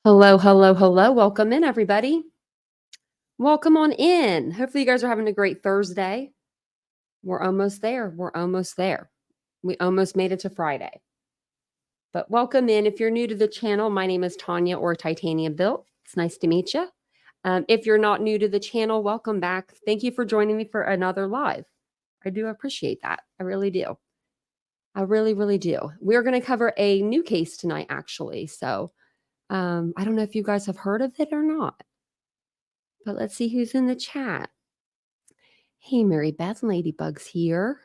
Hello, hello, hello. Welcome in, everybody. Welcome on in. Hopefully, you guys are having a great Thursday. We're almost there. We're almost there. We almost made it to Friday. But welcome in. If you're new to the channel, my name is Tanya or TitaniumBuilt. It's nice to meet you. If you're not new to the channel, welcome back. Thank you for joining me for another live. I do appreciate that. I really do. I really, really do. We're going to cover a new case tonight, actually. So I don't know if you guys have heard of it or not. But let's see who's in the chat. Hey, Mary Beth, Ladybug's here.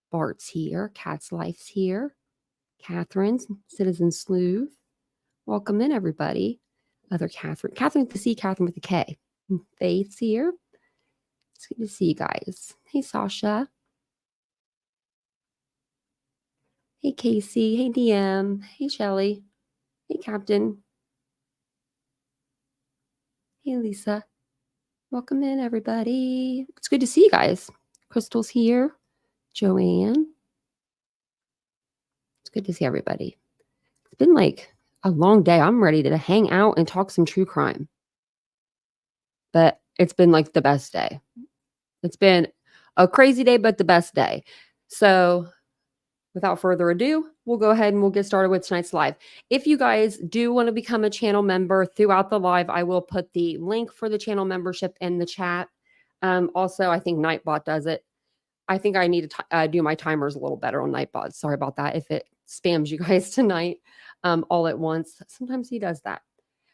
Bart's here. Cat's Life's here. Catherine's Citizen Sleuth. Welcome in, everybody. Other Catherine. Catherine with the C, Catherine with the K. Faith's here. It's good to see you guys. Hey, Sasha. Hey, Casey. Hey, DM. Hey, Shelly. Hey, Captain. Hey, Lisa. Welcome in, everybody. It's good to see you guys. Crystal's here. Joanne. It's good to see everybody. It's been like a long day. I'm ready to hang out and talk some true crime. But it's been like the best day. It's been a crazy day, but the best day. So without further ado, we'll go ahead and we'll get started with tonight's live. If you guys do want to become a channel member throughout the live, I will put the link for the channel membership in the chat. Also, I think Nightbot does it. I think I need to do my timers a little better on Nightbot. Sorry about that if it spams you guys tonight all at once. Sometimes he does that.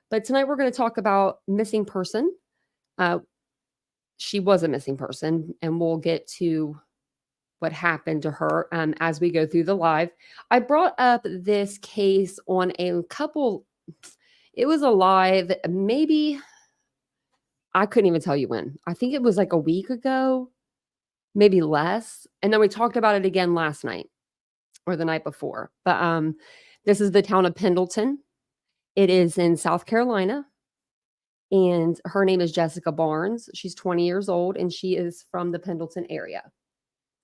But tonight we're going to talk about missing person. She was a missing person, and we'll get to what happened to her as we go through the live. I brought up this case on a couple, it was a live, maybe, I couldn't even tell you when. I think it was like a week ago, maybe less. And then we talked about it again last night or the night before. But this is the town of Pendleton. It is in South Carolina. And her name is Jessica Barnes. She's 20 years old, and she is from the Pendleton area.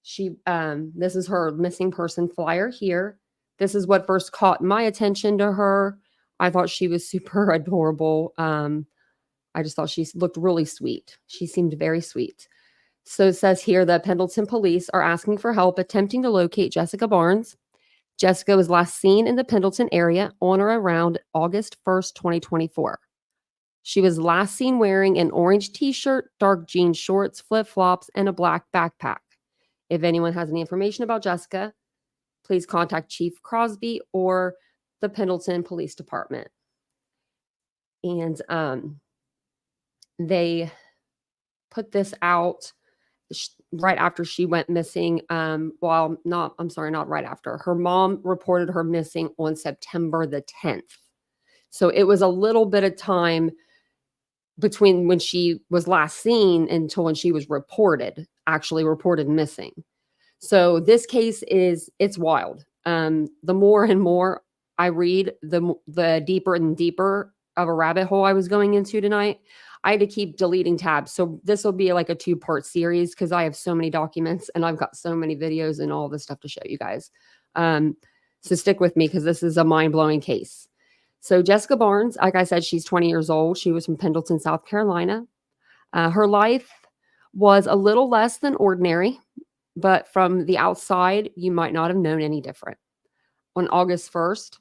This is her missing person flyer here. This is what first caught my attention to her. I thought she was super adorable. I just thought she looked really sweet. She seemed very sweet. So it says here the Pendleton police are asking for help attempting to locate Jessica Barnes. Jessica was last seen in the Pendleton area on or around August 1st, 2024. She was last seen wearing an orange t-shirt, dark jean shorts, flip-flops, and a black backpack. If anyone has any information about Jessica, please contact Chief Crosby or the Pendleton Police Department. And they put this out right after she went missing. Not right after. Her mom reported her missing on September the 10th. So it was a little bit of time between when she was last seen until when she was actually reported missing. So this case it's wild. The more and more I read, the deeper and deeper of a rabbit hole I was going into tonight. I had to keep deleting tabs. So this will be like a 2-part series because I have so many documents and I've got so many videos and all this stuff to show you guys. So stick with me because this is a mind-blowing case. So Jessica Barnes, like I said, she's 20 years old. She was from Pendleton, South Carolina. Her life was a little less than ordinary, but from the outside, you might not have known any different. On August 1st,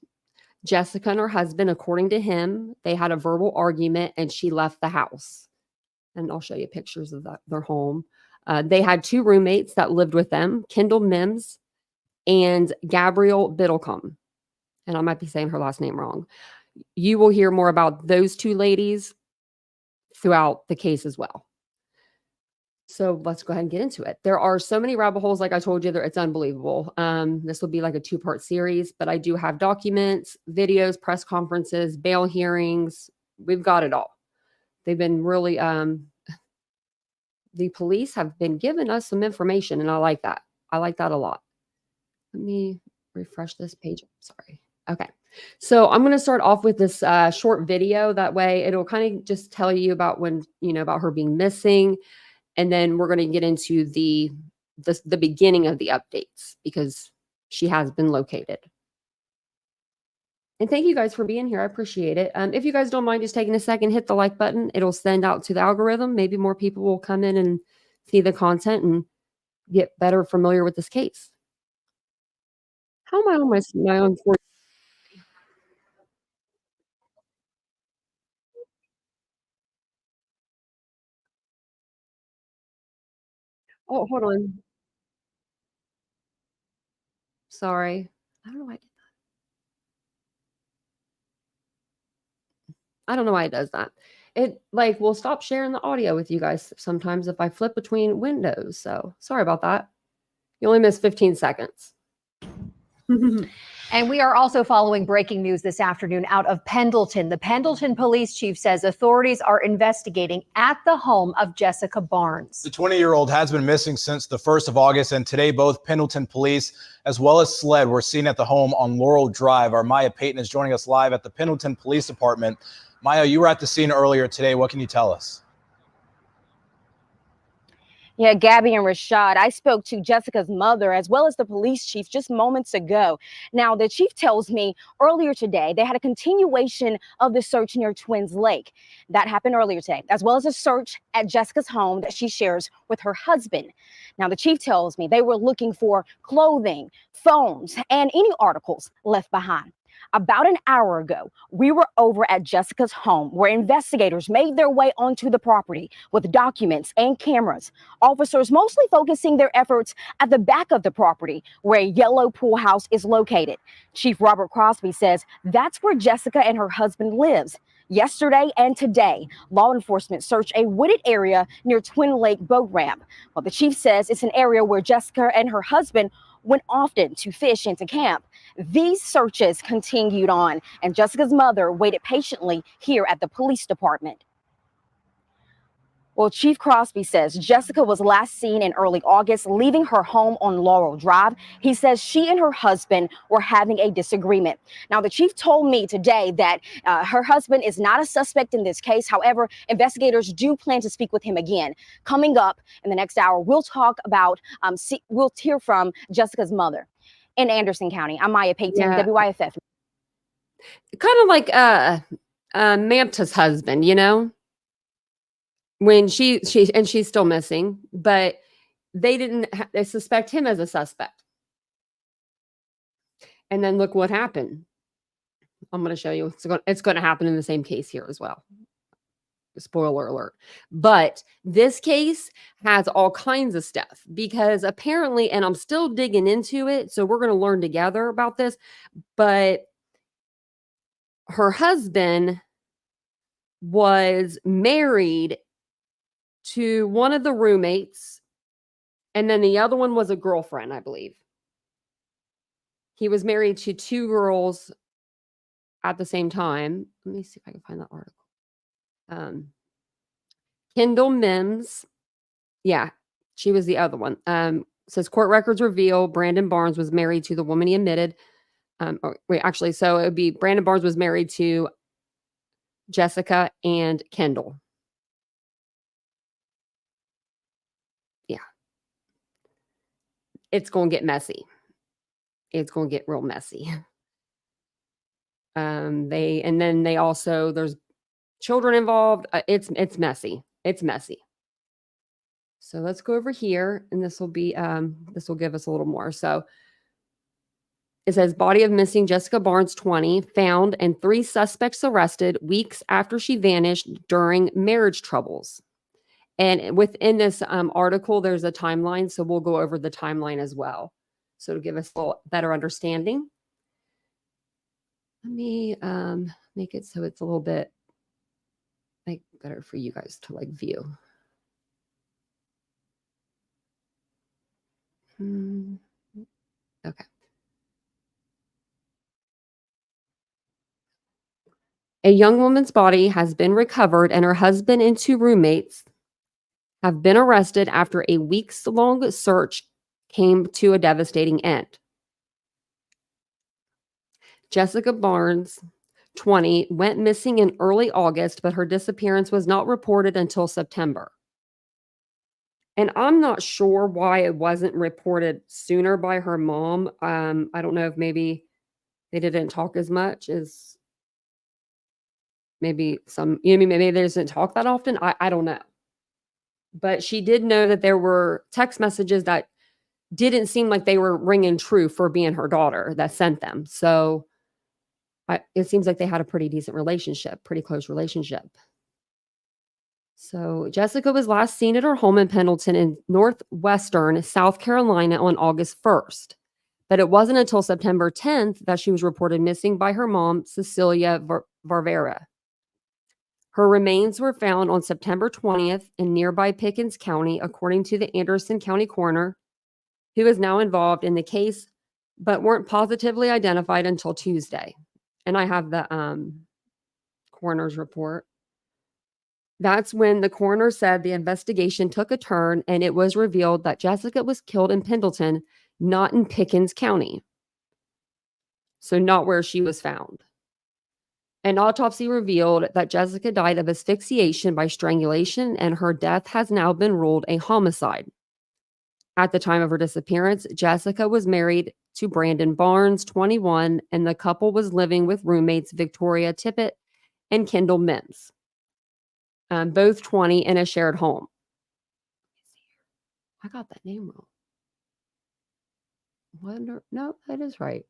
Jessica and her husband, according to him, they had a verbal argument and she left the house. And I'll show you pictures of their home. They had 2 roommates that lived with them, Kendall Mims and Gabrielle Biddlecombe. And I might be saying her last name wrong. You will hear more about those 2 ladies throughout the case as well. So let's go ahead and get into it. There are so many rabbit holes, like I told you, it's unbelievable. This will be like a 2-part series, but I do have documents, videos, press conferences, bail hearings. We've got it all. They've been really, the police have been giving us some information, and I like that. I like that a lot. Let me refresh this page. Sorry. Okay. So I'm going to start off with this short video. That way it'll kind of just tell you about about her being missing. And then we're going to get into the beginning of the updates because she has been located. And thank you guys for being here. I appreciate it. If you guys don't mind just taking a second, hit the like button. It'll send out to the algorithm. Maybe more people will come in and see the content and get better familiar with this case. How am I on my own? Oh, hold on. Sorry. I don't know why. I don't know why it does that. It like will stop sharing the audio with you guys sometimes if I flip between windows. So sorry about that. You only missed 15 seconds. And we are also following breaking news this afternoon out of Pendleton. The Pendleton police chief says authorities are investigating at the home of Jessica Barnes. The 20-year-old has been missing since the 1st of August, and today both Pendleton police as well as SLED were seen at the home on Laurel Drive. Our Maya Payton is joining us live at the Pendleton Police Department. Maya, you were at the scene earlier today. What can you tell us? Yeah, Gabby and Rashad, I spoke to Jessica's mother as well as the police chief just moments ago. Now, the chief tells me earlier today they had a continuation of the search near Twins Lake. That happened earlier today, as well as a search at Jessica's home that she shares with her husband. Now, the chief tells me they were looking for clothing, phones, and any articles left behind. About an hour ago, we were over at Jessica's home where investigators made their way onto the property with documents and cameras. Officers mostly focusing their efforts at the back of the property where a yellow pool house is located. Chief Robert Crosby says that's where Jessica and her husband lives. Yesterday and today, law enforcement searched a wooded area near Twin Lake boat ramp. Well, the chief says it's an area where Jessica and her husband went often to fish and to camp. These searches continued on, and Jessica's mother waited patiently here at the police department. Well, Chief Crosby says Jessica was last seen in early August leaving her home on Laurel Drive. He says she and her husband were having a disagreement. Now, the chief told me today that her husband is not a suspect in this case. However, investigators do plan to speak with him again. Coming up in the next hour, we'll talk about, we'll hear from Jessica's mother in Anderson County. I'm Maya Payton, Yeah. WYFF. Kind of like Manta's husband, you know? When she's still missing, but they suspect him as a suspect. And then look what happened. I'm going to show you. It's going to happen in the same case here as well. Spoiler alert. But this case has all kinds of stuff because apparently, and I'm still digging into it, so we're going to learn together about this, but her husband was married to one of the roommates, and then the other one was a girlfriend, I believe. He was married to two girls at the same time. Let me see if I can find that article. Kendall Mims. Yeah, she was the other one. Says court records reveal Brandon Barnes was married to the woman he admitted. So it would be Brandon Barnes was married to Jessica and Kendall. Yeah. It's going to get messy. It's going to get real messy. They also, there's children involved. It's messy. It's messy. So let's go over here, and this will give us a little more. So it says body of missing Jessica Barnes, 20, found, and 3 suspects arrested weeks after she vanished during marriage troubles. And within this article, there's a timeline, so we'll go over the timeline as well. So to give us a little better understanding. Let me make it so it's a little bit better for you guys to view. Okay. A young woman's body has been recovered, and her husband and 2 roommates have been arrested after a weeks-long search came to a devastating end. Jessica Barnes, 20, went missing in early August, but her disappearance was not reported until September. And I'm not sure why it wasn't reported sooner by her mom. I don't know if maybe They didn't talk as much as maybe some, maybe they just didn't talk that often. I don't know. But she did know that there were text messages that didn't seem like they were ringing true for being her daughter that sent them. So it seems like they had a pretty decent relationship, pretty close relationship. So Jessica was last seen at her home in Pendleton in northwestern South Carolina on August 1st. But it wasn't until September 10th that she was reported missing by her mom, Cecilia Varvera. Her remains were found on September 20th in nearby Pickens County, according to the Anderson County coroner, who is now involved in the case, but weren't positively identified until Tuesday. And I have the coroner's report. That's when the coroner said the investigation took a turn and it was revealed that Jessica was killed in Pendleton, not in Pickens County. So not where she was found. An autopsy revealed that Jessica died of asphyxiation by strangulation, and her death has now been ruled a homicide. At the time of her disappearance, Jessica was married to Brandon Barnes, 21, and the couple was living with roommates Victoria Tippett and Kendall Mims, both 20, in a shared home. I got that name wrong. No, that is right.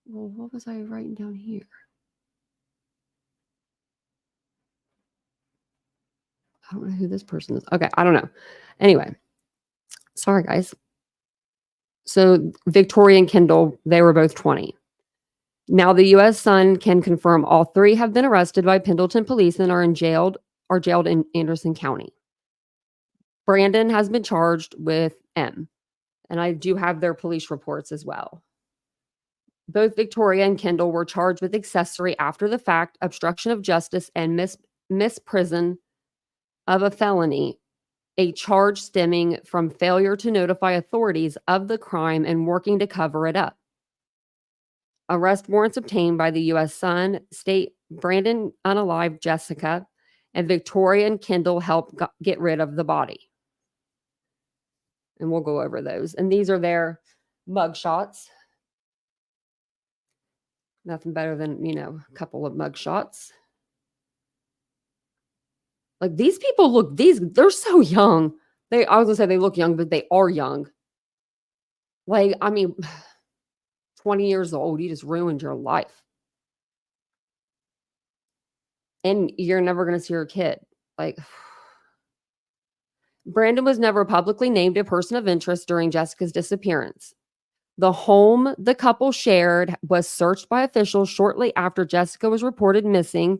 Well, what was I writing down here? I don't know who this person is. Okay, I don't know. Anyway, sorry, guys. So Victoria and Kendall, they were both 20. Now the U.S. Sun can confirm all three have been arrested by Pendleton police and are jailed in Anderson County. Brandon has been charged with M, and I do have their police reports as well. Both Victoria and Kendall were charged with accessory after the fact, obstruction of justice, and misprison of a felony, a charge stemming from failure to notify authorities of the crime and working to cover it up. Arrest warrants obtained by the U.S. Sun state Brandon unalived Jessica, and Victoria and Kendall helped get rid of the body. And we'll go over those. And these are their mug shots. Nothing better than, a couple of mug shots. Like, these people they're so young. I was going to say they look young, but they are young. Like, 20 years old, you just ruined your life. And you're never going to see your kid. Like, Brandon was never publicly named a person of interest during Jessica's disappearance. The home the couple shared was searched by officials shortly after Jessica was reported missing,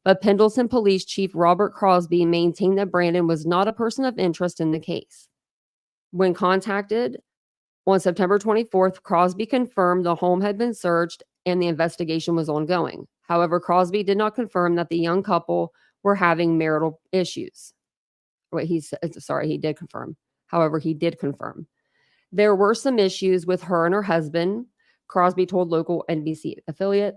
but Pendleton Police Chief Robert Crosby maintained that Brandon was not a person of interest in the case. When contacted on September 24th, Crosby confirmed the home had been searched and the investigation was ongoing. However, Crosby did not confirm that the young couple were having marital issues. He did confirm. However, he did confirm. There were some issues with her and her husband, Crosby told local NBC affiliate.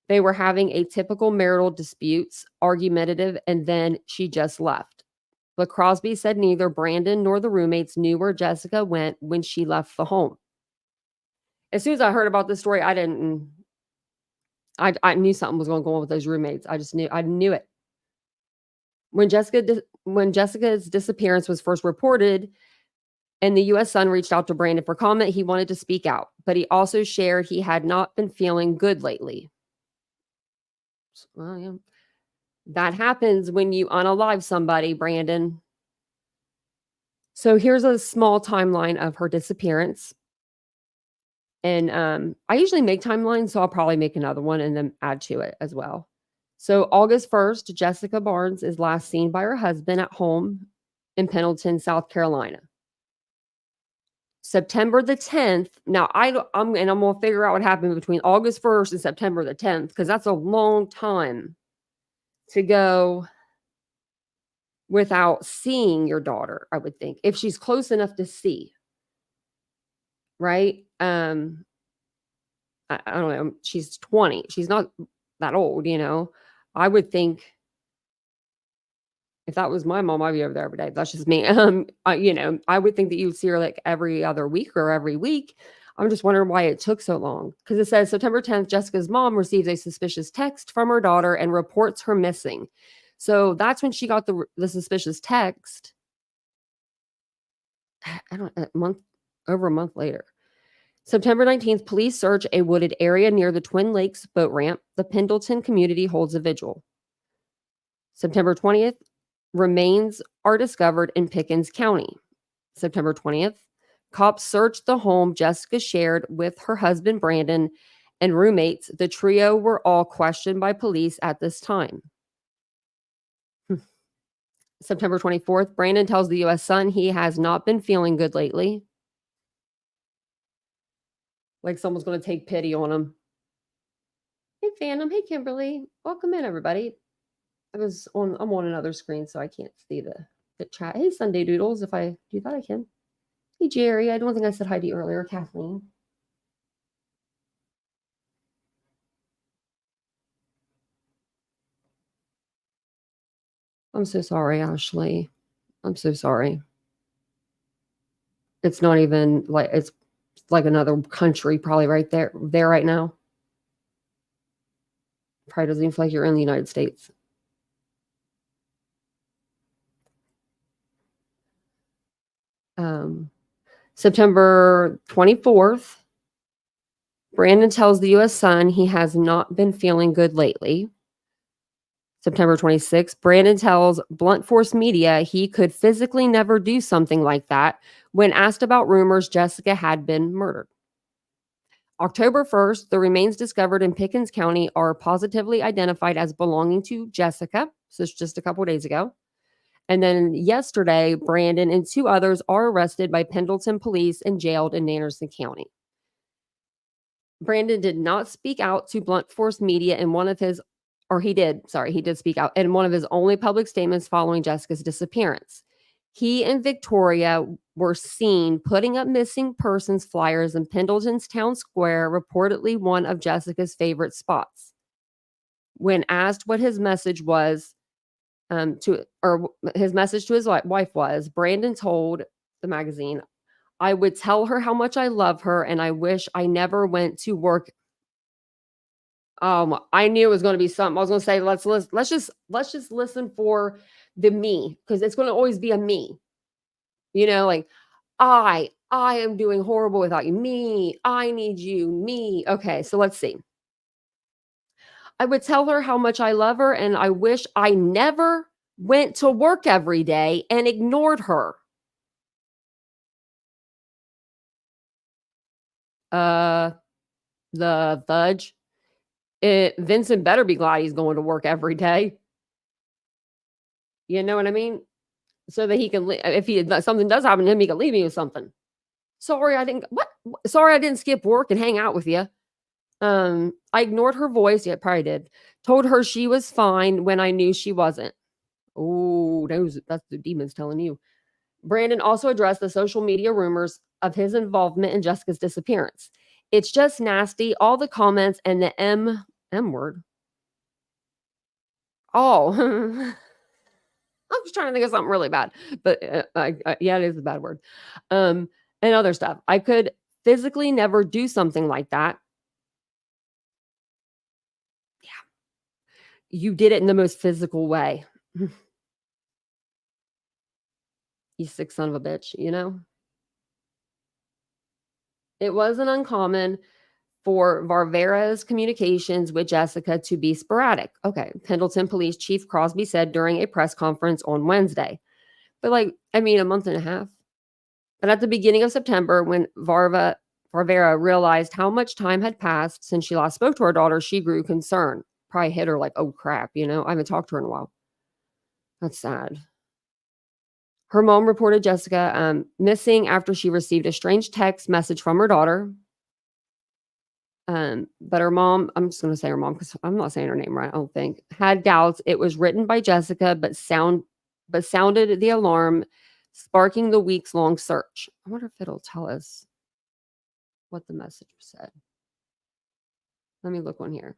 They were having atypical marital disputes, argumentative, and then she just left. But Crosby said neither Brandon nor the roommates knew where Jessica went when she left the home. As soon as I heard about this story, I knew something was going on with those roommates. I knew it. When Jessica's disappearance was first reported, and the U.S. Sun reached out to Brandon for comment, he wanted to speak out, but he also shared he had not been feeling good lately. Well, yeah. That happens when you unalive somebody, Brandon. So here's a small timeline of her disappearance. And I usually make timelines, so I'll probably make another one and then add to it as well. So August 1st, Jessica Barnes is last seen by her husband at home in Pendleton, South Carolina. September the 10th. Now I'm going to figure out what happened between August 1st and September the 10th, because that's a long time to go without seeing your daughter, I would think, if she's close enough to see. Right? I don't know. She's 20. She's not that old, I would think if that was my mom, I'd be over there every day. That's just me. I would think that you would see her like every other week or every week. I'm just wondering why it took so long. Because it says September 10th, Jessica's mom receives a suspicious text from her daughter and reports her missing. So that's when she got the suspicious text. I don't over a month later. September 19th, police search a wooded area near the Twin Lakes boat ramp. The Pendleton community holds a vigil. September 20th, remains are discovered in Pickens County. September 20th, cops searched the home Jessica shared with her husband, Brandon, and roommates. The trio were all questioned by police at this time. September 24th, Brandon tells the U.S. Sun he has not been feeling good lately. Like someone's going to take pity on him. Hey, Phantom. Hey, Kimberly. Welcome in, everybody. I'm on another screen, so I can't see the chat. Hey, Sunday Doodles. If I do that, I can. Hey, Jerry. I don't think I said hi to you earlier. Kathleen. I'm so sorry, Ashley. I'm so sorry. It's not even like it's like another country probably right there right now. Probably doesn't even feel like you're in the United States. September 24th, Brandon tells the U.S. Sun he has not been feeling good lately. September 26th, Brandon tells Blunt Force Media he could physically never do something like that when asked about rumors Jessica had been murdered. October 1st, the remains discovered in Pickens County are positively identified as belonging to Jessica. So it's just a couple of days ago. And then yesterday, Brandon and 2 others are arrested by Pendleton police and jailed in Anderson County. Brandon did not speak out to Blunt Force Media in one of his, or he did speak out in one of his only public statements following Jessica's disappearance. He and Victoria were seen putting up missing persons flyers in Pendleton's town square, reportedly one of Jessica's favorite spots. When asked what his message was, his message to his wife was, Brandon told the magazine, "I would tell her how much I love her and I wish I never went to work." I knew it was going to be something. I was going to say, let's just listen for the me, because it's going to always be a me. You know, like I am doing horrible without you. Me, I need you. Me. Okay, so let's see. I would tell her how much I love her and I wish I never went to work every day and ignored her. The fudge. Vincent better be glad he's going to work every day. You know what I mean? So that he can, if something does happen to him, he can leave me with something. Sorry, I didn't skip work and hang out with you. I ignored her voice. Yeah, probably did. Told her she was fine when I knew she wasn't. Oh, that's the demons telling you. Brandon also addressed the social media rumors of his involvement in Jessica's disappearance. It's just nasty. All the comments and the M word. Oh, I'm just trying to think of something really bad, but yeah, it is a bad word. And other stuff. I could physically never do something like that. Yeah. You did it in the most physical way. You sick son of a bitch, you know? It wasn't uncommon for Varvera's communications with Jessica to be sporadic. Okay, Pendleton Police Chief Crosby said during a press conference on Wednesday. But a month and a half. But at the beginning of September, when Varvera realized how much time had passed since she last spoke to her daughter, she grew concerned. Probably hit her like, oh crap, I haven't talked to her in a while. That's sad. Her mom reported Jessica missing after she received a strange text message from her daughter. But her mom, I'm just going to say her mom because I'm not saying her name right, I don't think, had doubts it was written by Jessica, but sounded the alarm, sparking the weeks-long search. I wonder if it'll tell us what the message said. Let me look on here.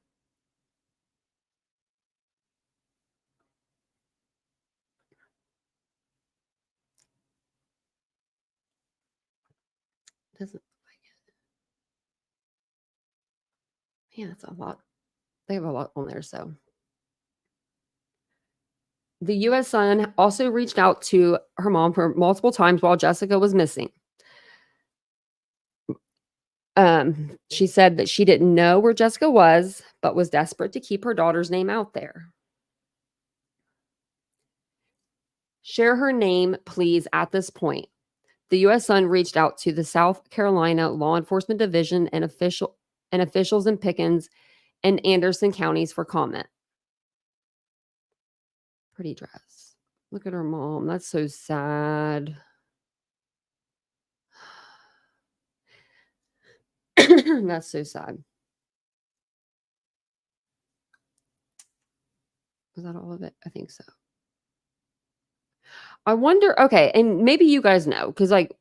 Doesn't look like it. Man, that's a lot. They have a lot on there. So the U.S. Sun also reached out to her mom for multiple times while Jessica was missing. She said that she didn't know where Jessica was, but was desperate to keep her daughter's name out there. Share her name, please, at this point. The U.S. Sun reached out to the South Carolina Law Enforcement Division and officials in Pickens and Anderson counties for comment. Pretty dress. Look at her mom. That's so sad. That's so sad. Was that all of it? I think so. I wonder, okay, and maybe you guys know, because like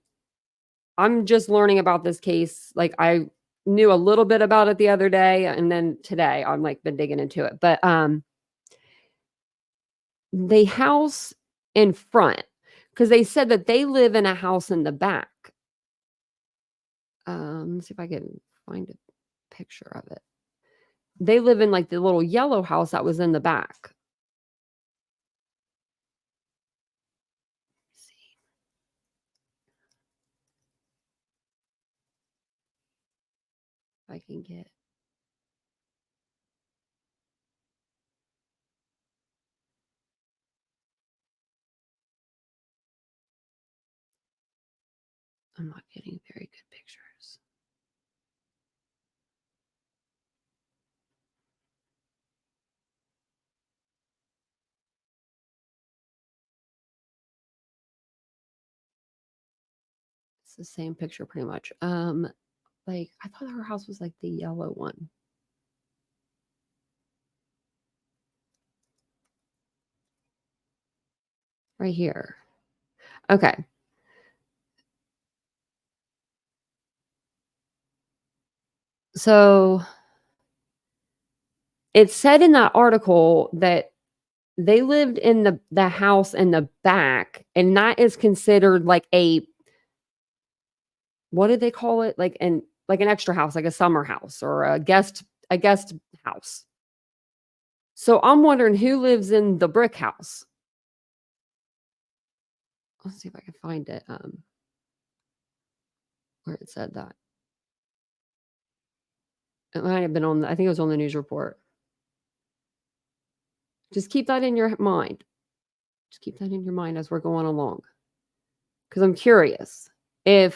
I'm just learning about this case. Like I knew a little bit about it the other day, and then today I'm like been digging into it. But the house in front, because they said that they live in a house in the back. Let's see if I can find a picture of it. They live in like the little yellow house that was in the back. Let's see. If I can get. I'm not getting very good pictures. It's the same picture pretty much. Like I thought her house was like the yellow one. Right here. Okay. So it said in that article that they lived in the house in the back, and that is considered like a, what did they call it? Like an extra house, like a summer house or a guest house. So I'm wondering who lives in the brick house. Let's see if I can find it. Where it said that. It might have been on, I think it was on the news report. Just keep that in your mind. Just keep that in your mind as we're going along. Because I'm curious because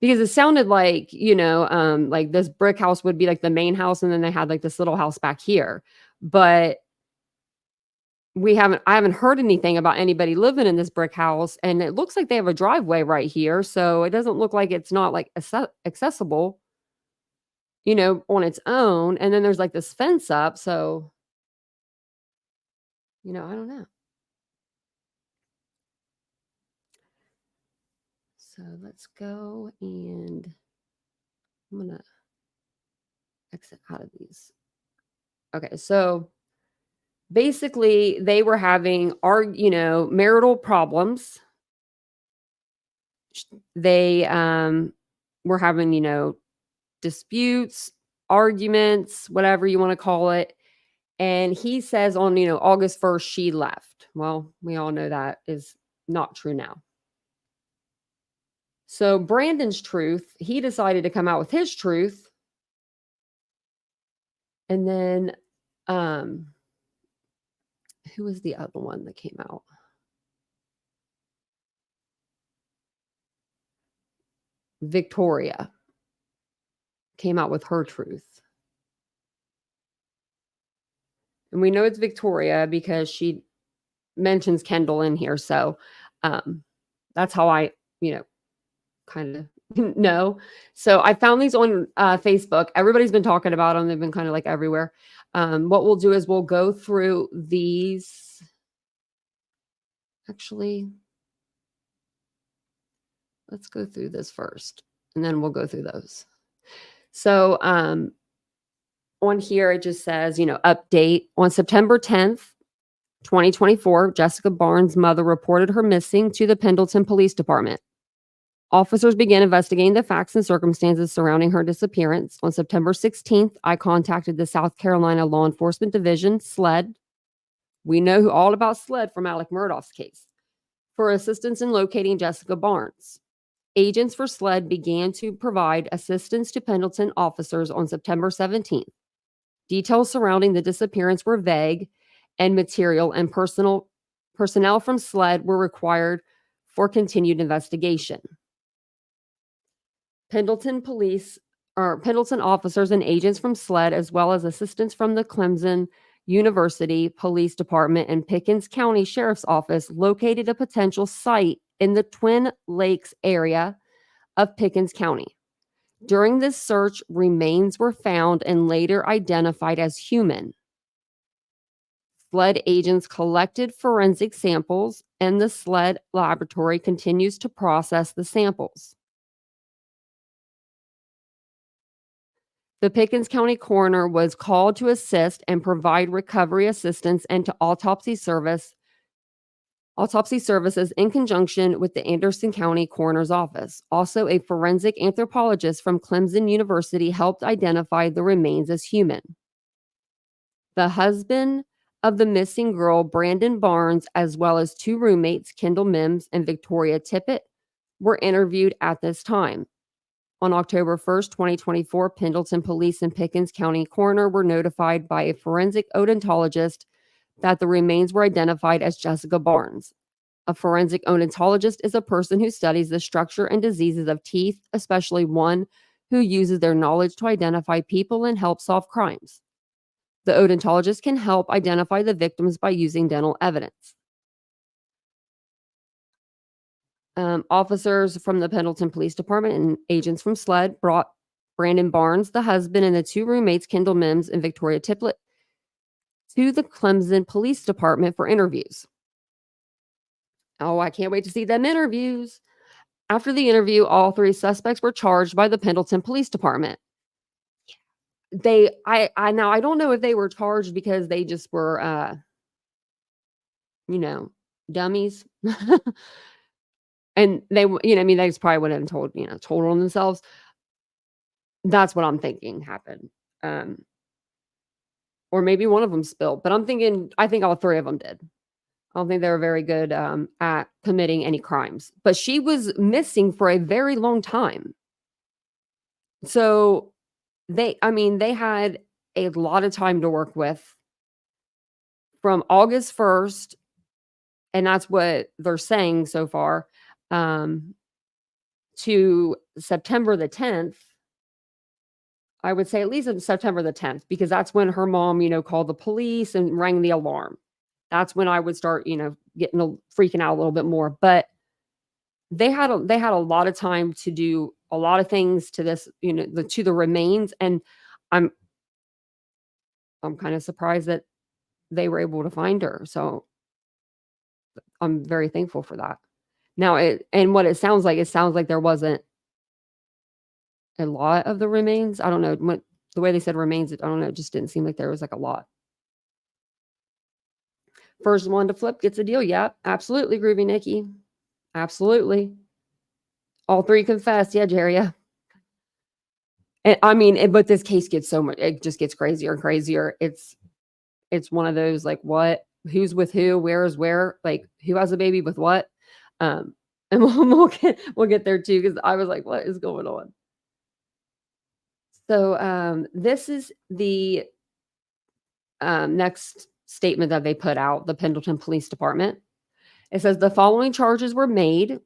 it sounded like, like this brick house would be like the main house, and then they had like this little house back here. But I haven't heard anything about anybody living in this brick house, and it looks like they have a driveway right here. So it doesn't look like it's not like accessible, on its own. And then there's like this fence up. So, I don't know. So let's go, and I'm going to exit out of these. Okay. So basically they were having marital problems. They were having, disputes, arguments, whatever you want to call it. And he says on, August 1st, she left. Well, we all know that is not true now. So Brandon's truth, he decided to come out with his truth. And then, who was the other one that came out? Victoria came out with her truth. And we know it's Victoria because she mentions Kendall in here. So that's how I, kind of know. So I found these on Facebook. Everybody's been talking about them. They've been kind of like everywhere. What we'll do is we'll go through these. Actually, let's go through this first, and then we'll go through those. So on here, it just says, update on September 10th, 2024, Jessica Barnes' mother reported her missing to the Pendleton Police Department. Officers began investigating the facts and circumstances surrounding her disappearance. On September 16th, I contacted the South Carolina Law Enforcement Division, SLED. We know all about SLED from Alec Murdaugh's case, for assistance in locating Jessica Barnes. Agents for SLED began to provide assistance to Pendleton officers on September 17th. Details surrounding the disappearance were vague and material, and personnel from SLED were required for continued investigation. Pendleton officers and agents from SLED, as well as assistants from the Clemson University Police Department and Pickens County Sheriff's Office, located a potential site in the Twin Lakes area of Pickens County. During this search, remains were found and later identified as human. SLED agents collected forensic samples, and the SLED laboratory continues to process the samples. The Pickens County coroner was called to assist and provide recovery assistance and to autopsy services in conjunction with the Anderson County Coroner's Office. Also, a forensic anthropologist from Clemson University helped identify the remains as human. The husband of the missing girl, Brandon Barnes, as well as two roommates, Kendall Mims and Victoria Tippett, were interviewed at this time. On October 1st, 2024, Pendleton Police and Pickens County Coroner were notified by a forensic odontologist that the remains were identified as Jessica Barnes. A forensic odontologist is a person who studies the structure and diseases of teeth, especially one who uses their knowledge to identify people and help solve crimes. The odontologist can help identify the victims by using dental evidence. Officers from the Pendleton Police Department and agents from SLED brought Brandon Barnes, the husband, and the two roommates, Kendall Mims and Victoria Tippett, to the Clemson Police Department for interviews. Oh, I can't wait to see them interviews. After the interview, all three suspects were charged by the Pendleton Police Department. I don't know if they were charged because they just were, dummies. And they, they just probably wouldn't have told on themselves. That's what I'm thinking happened. Or maybe one of them spilled, but I think all three of them did. I don't think they were very good at committing any crimes, but she was missing for a very long time. So they had a lot of time to work with from August 1st. And that's what they're saying so far. To September the 10th, I would say at least September the 10th, because that's when her mom, called the police and rang the alarm. That's when I would start, freaking out a little bit more. But they had a lot of time to do a lot of things to this, to the remains. And I'm kind of surprised that they were able to find her. So I'm very thankful for that. Now, what it sounds like there wasn't a lot of the remains. I don't know the way they said remains. I don't know. It just didn't seem like there was like a lot. First one to flip gets a deal. Yeah, absolutely, Groovy Nikki. Absolutely. All three confessed. Yeah, Jerry. Yeah. And but this case gets so much. It just gets crazier and crazier. It's one of those like what, who's with who, where is where, like who has a baby with what. And we'll get there too, because I was like, what is going on? So this is the next statement that they put out, the Pendleton Police Department. It says the following charges were made: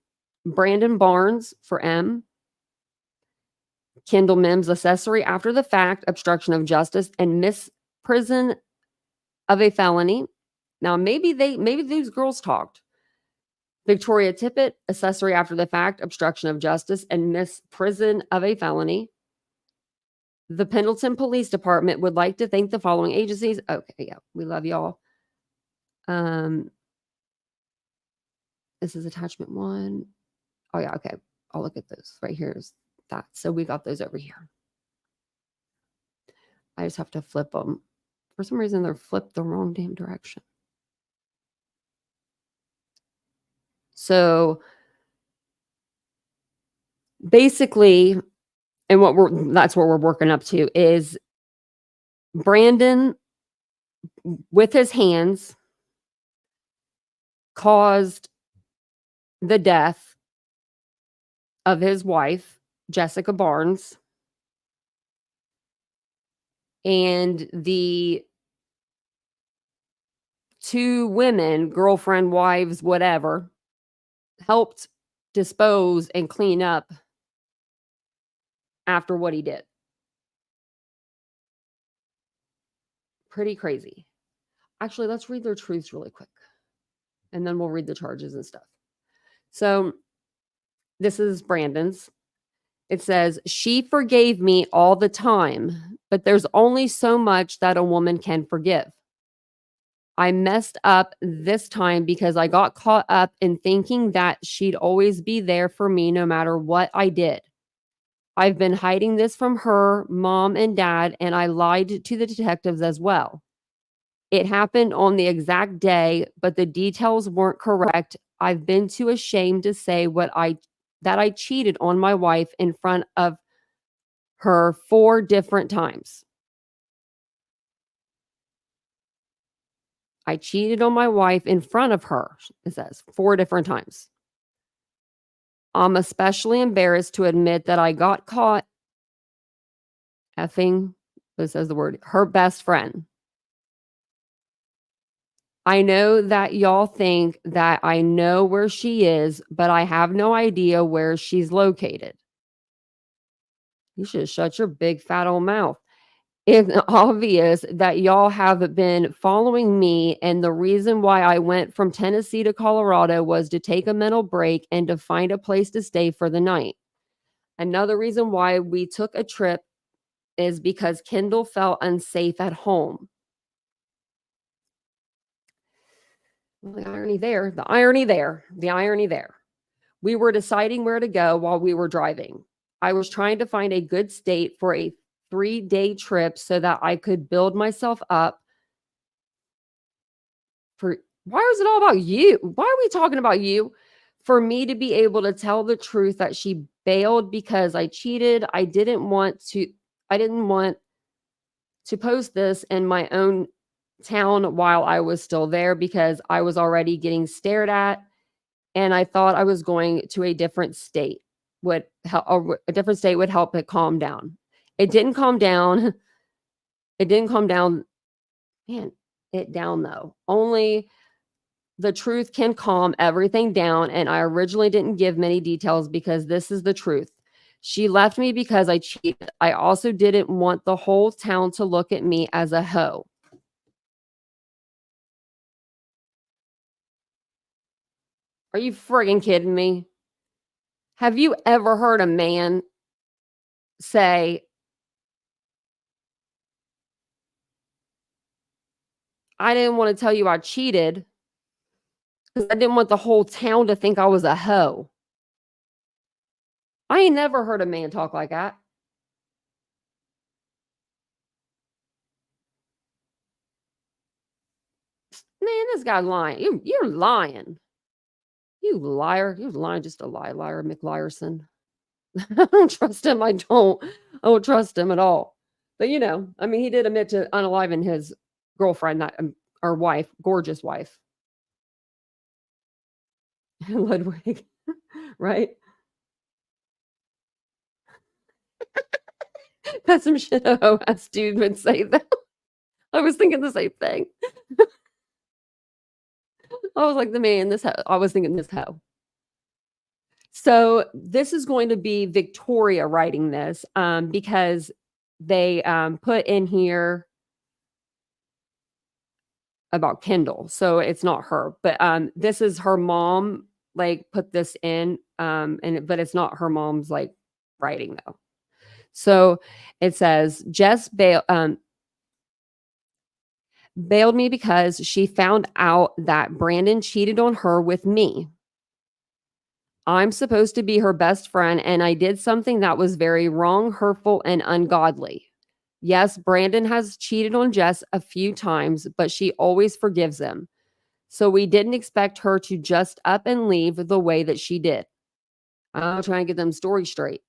Brandon Barnes for M, Kendall Mims, accessory after the fact, obstruction of justice, and misprision of a felony. Now maybe these girls talked. Victoria Tippett, accessory after the fact, obstruction of justice, and misprision of a felony. The Pendleton Police Department would like to thank the following agencies. Okay, yeah, we love y'all. This is attachment 1. Oh yeah, okay. I'll look at those. Right here's that. So we got those over here. I just have to flip them. For some reason, they're flipped the wrong damn direction. So basically, and that's what we're working up to is Brandon, with his hands, caused the death of his wife, Jessica Barnes, and the two women, girlfriend, wives, whatever, helped dispose and clean up after what he did. Pretty crazy. Actually, let's read their truths really quick, and then we'll read the charges and stuff. So this is Brandon's. It says, she forgave me all the time, but there's only so much that a woman can forgive. I messed up this time because I got caught up in thinking that she'd always be there for me no matter what I did. I've been hiding this from her, mom, and dad, and I lied to the detectives as well. It happened on the exact day, but the details weren't correct. I've been too ashamed to say that I cheated on my wife in front of her 4 different times. I cheated on my wife in front of her, it says, 4 different times. I'm especially embarrassed to admit that I got caught effing, it says the word, her best friend. I know that y'all think that I know where she is, but I have no idea where she's located. You should shut your big fat old mouth. It's obvious that y'all have been following me, and the reason why I went from Tennessee to Colorado was to take a mental break and to find a place to stay for the night. Another reason why we took a trip is because Kendall felt unsafe at home. Well, the irony there. We were deciding where to go while we were driving. I was trying to find a good state for a 3-day trip so that I could build myself up for, why is it all about you? Why are we talking about you? For me to be able to tell the truth that she bailed because I cheated. I didn't want to post this in my own town while I was still there because I was already getting stared at, and I thought I was going to a different state would help. A different state would help it calm down. It didn't calm down. It didn't calm down. Man, it down though. Only the truth can calm everything down, and I originally didn't give many details because this is the truth. She left me because I cheated. I also didn't want the whole town to look at me as a hoe. Are you friggin' kidding me? Have you ever heard a man say, I didn't want to tell you I cheated because I didn't want the whole town to think I was a hoe? I ain't never heard a man talk like that. Man, this guy's lying. You're lying. You liar. You're lying, just a liar, McLiarson. I don't trust him. I don't trust him at all. But he did admit to unaliving his girlfriend, or wife, gorgeous wife. Ludwig, right? That's some shit a hoe-ass dude would say that. I was thinking the same thing. I was like, I was thinking this hoe. So this is going to be Victoria writing this because they put in here about Kendall. So it's not her, but this is her mom, put this in, but it's not her mom's writing though. So it says, Jess bailed me because she found out that Brandon cheated on her with me. I'm supposed to be her best friend, and I did something that was very wrong, hurtful, and ungodly. Yes, Brandon has cheated on Jess a few times, but she always forgives him. So we didn't expect her to just up and leave the way that she did. I'm trying to get them stories straight.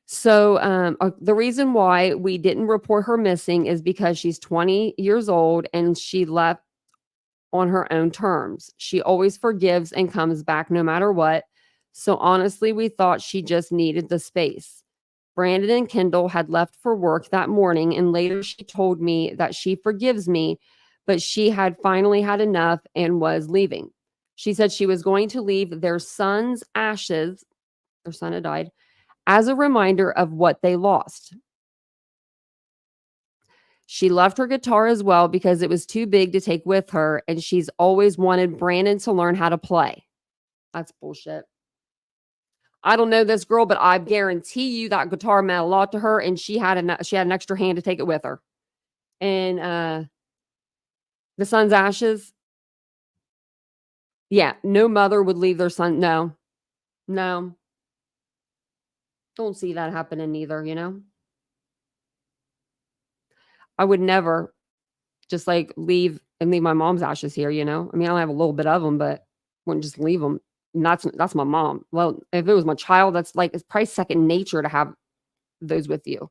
So the reason why we didn't report her missing is because she's 20 years old and she left on her own terms. She always forgives and comes back no matter what. So honestly, we thought she just needed the space. Brandon and Kendall had left for work that morning, and later she told me that she forgives me, but she had finally had enough and was leaving. She said she was going to leave their son's ashes, their son had died, as a reminder of what they lost. She left her guitar as well because it was too big to take with her, and she's always wanted Brandon to learn how to play. That's bullshit. I don't know this girl, but I guarantee you that guitar meant a lot to her, and she had an extra hand to take it with her. And the son's ashes, yeah, no mother would leave their son. No, don't see that happening either. I would never just like leave my mom's ashes here. I mean, I only have a little bit of them, but wouldn't just leave them. And that's my mom. Well, if it was my child, it's probably second nature to have those with you.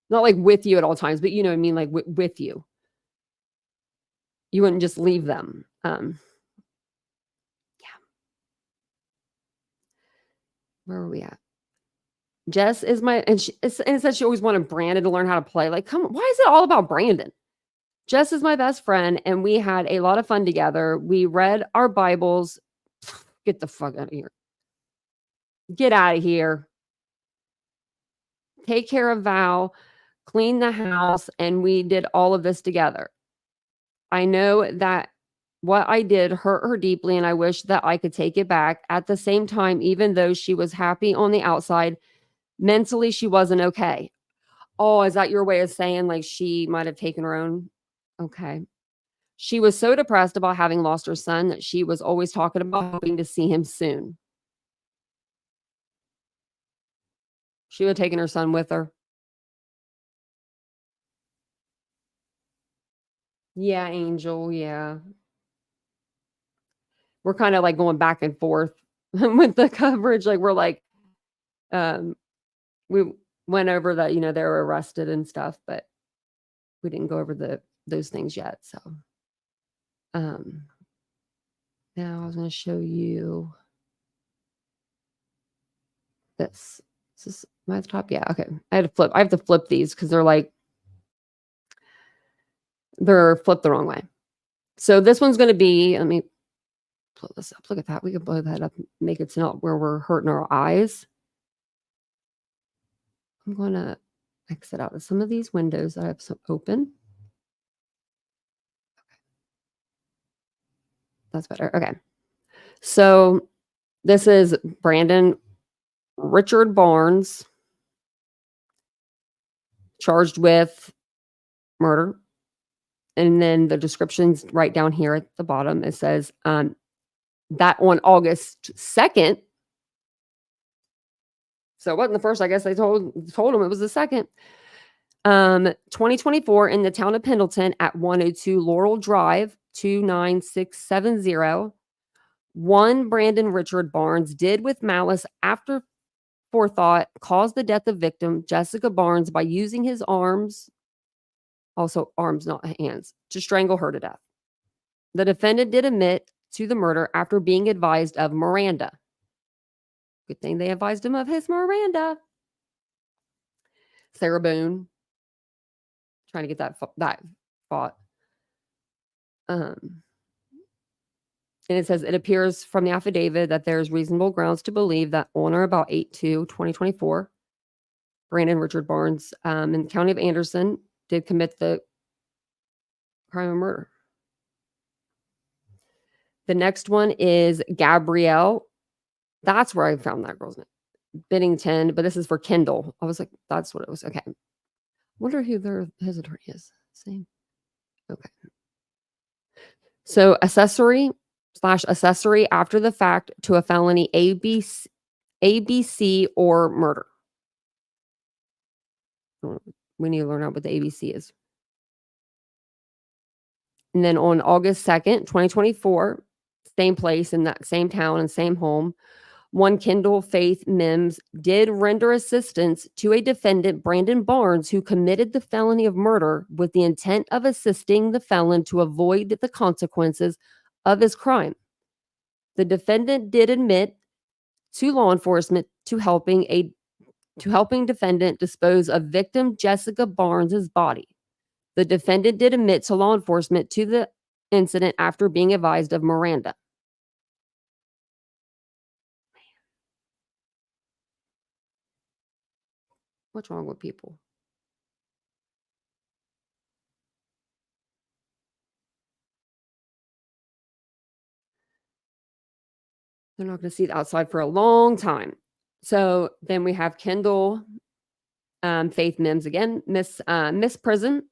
Not like with you at all times, but you know what I mean, like with you. You wouldn't just leave them. Yeah. Where are we at? Jess is and it said she always wanted Brandon to learn how to play. Like, come on, why is it all about Brandon? Jess is my best friend, and we had a lot of fun together. We read our Bibles. Get the fuck out of here. Get out of here. Take care of Val, clean the house, and we did all of this together. I know that what I did hurt her deeply, and I wish that I could take it back. At the same time, even though she was happy on the outside, mentally she wasn't okay. Oh, is that your way of saying like she might have taken her own? Okay. She was so depressed about having lost her son that she was always talking about hoping to see him soon. She would have taken her son with her. Yeah, Angel. Yeah. We're kind of like going back and forth with the coverage. Like we're like, we went over that, they were arrested and stuff, but we didn't go over those things yet. So, now I was going to show you this. Is this my top? Yeah. Okay. I have to flip these because they're flipped the wrong way. So this one's going to be, let me pull this up. Look at that. We can blow that up, make it not where we're hurting our eyes. I'm going to exit out of some of these windows that I have some open. Okay. That's better. Okay. So this is Brandon Richard Barnes, charged with murder. And then the description's right down here at the bottom. It says that on August 2nd, so it wasn't the first, I guess they told him it was the second, 2024 in the town of Pendleton at 102 Laurel Drive, 29670. One Brandon Richard Barnes did with malice after forethought caused the death of victim Jessica Barnes by using his arms, also arms, not hands, to strangle her to death. The defendant did admit to the murder after being advised of Miranda. Good thing they advised him of his Miranda. Sarah Boone. Trying to get that thought. And it says, it appears from the affidavit that there's reasonable grounds to believe that on or about 8/2/2024, Brandon Richard Barnes in the county of Anderson did commit the crime of murder. The next one is Gabrielle. That's where I found that girl's name. Biddington, but this is for Kendall. I was like, that's what it was. Okay. Wonder who his attorney is. Same. Okay. So accessory after the fact to a felony ABC or murder. We need to learn out what the ABC is. And then on August 2nd, 2024, same place in that same town and same home. One Kendall Faith Mims did render assistance to a defendant, Brandon Barnes, who committed the felony of murder with the intent of assisting the felon to avoid the consequences of his crime. The defendant did admit to law enforcement to helping defendant dispose of victim Jessica Barnes's body. The defendant did admit to law enforcement to the incident after being advised of Miranda. What's wrong with people? They're not going to see the outside for a long time. So then we have Kendall Faith Mims again, Miss Prison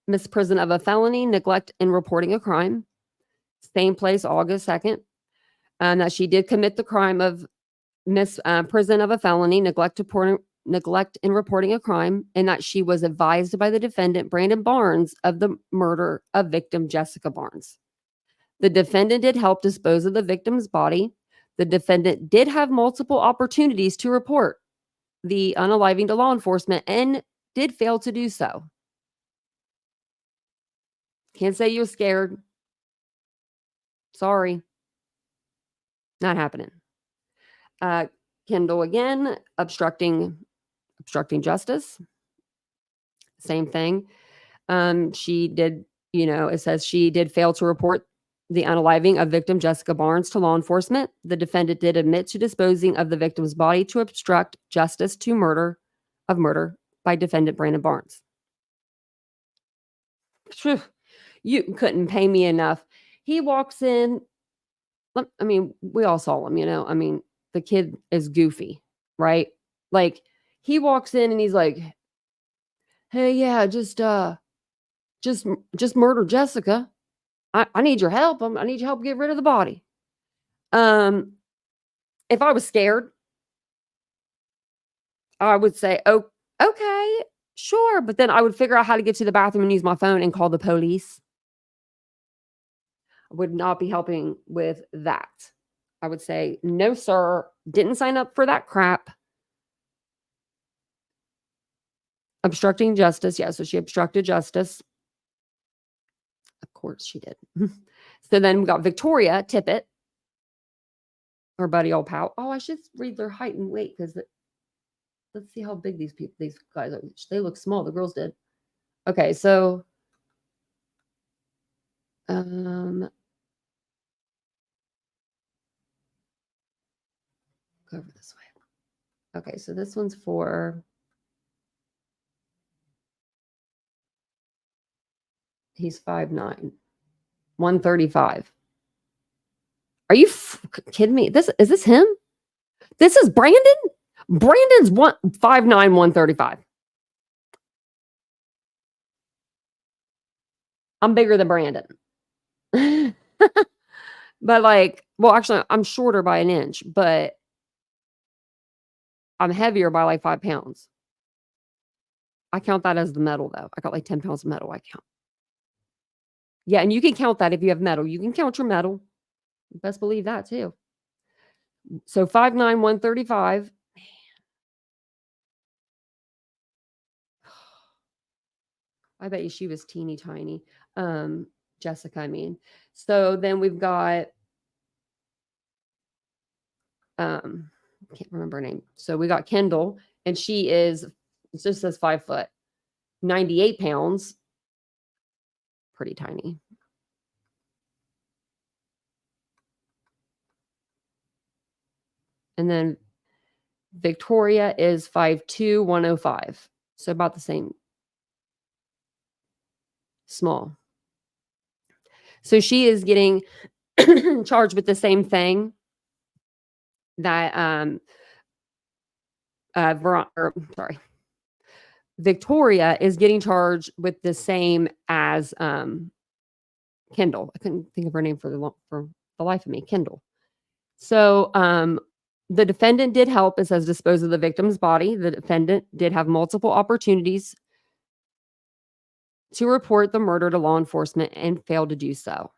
of a felony, neglect in reporting a crime. Same place, August 2nd. That she did commit the crime of Miss Prison of a felony, neglect in reporting a crime, and that she was advised by the defendant, Brandon Barnes, of the murder of victim Jessica Barnes. The defendant did help dispose of the victim's body. The defendant did have multiple opportunities to report the unaliving to law enforcement and did fail to do so. Can't say you were scared. Sorry. Not happening. Kendall again, obstructing justice. Same thing. She did, it says she did fail to report the unaliving of victim Jessica Barnes to law enforcement. The defendant did admit to disposing of the victim's body to obstruct justice to murder by defendant Brandon Barnes. Phew, you couldn't pay me enough. He walks in. I mean, we all saw him, I mean, the kid is goofy, right? Like, he walks in and he's like, hey, yeah, just murder Jessica. I need your help. I need your help get rid of the body. If I was scared, I would say, oh, okay, sure. But then I would figure out how to get to the bathroom and use my phone and call the police. I would not be helping with that. I would say, no, sir, didn't sign up for that crap. Obstructing justice. Yeah, so she obstructed justice. Of course she did. So then we got Victoria Tippett, her buddy old pal. Oh, I should read their height and weight because let's see how big these guys are. They look small. The girls did. Okay, so go over this way. Okay, so this one's for he's 5'9", 135. Are you kidding me? Is this him? This is Brandon? Brandon's 5'9", 135. I'm bigger than Brandon. But actually, I'm shorter by an inch, but I'm heavier by like 5 pounds. I count that as the metal, though. I got like 10 pounds of metal I count. Yeah, and you can count that if you have metal. You can count your metal. Best believe that, too. So 5'9", 135. I bet you she was teeny tiny. Jessica, I mean. So then we've got, can't remember her name. So we got Kendall, and she is, it just says 5 foot, 98 pounds. Pretty tiny. And then Victoria is 5'2", 105. So about the same. Small. So she is getting charged with the same thing that Victoria is getting charged with the same as Kendall. I couldn't think of her name for the life of me. Kendall. So the defendant did help. It says dispose of the victim's body. The defendant did have multiple opportunities to report the murder to law enforcement and failed to do so.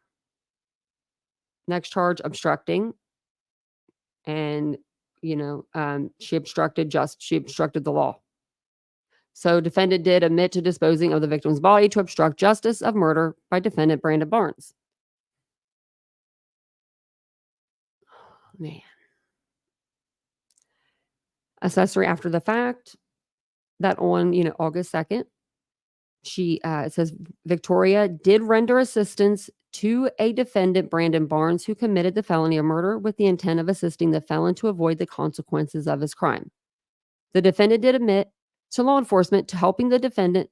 Next charge, obstructing. And, she obstructed the law. So defendant did admit to disposing of the victim's body to obstruct justice of murder by defendant Brandon Barnes. Man. Accessory after the fact, that on, August 2nd, it says Victoria did render assistance to a defendant, Brandon Barnes, who committed the felony of murder with the intent of assisting the felon to avoid the consequences of his crime. The defendant did admit to law enforcement to helping the defendant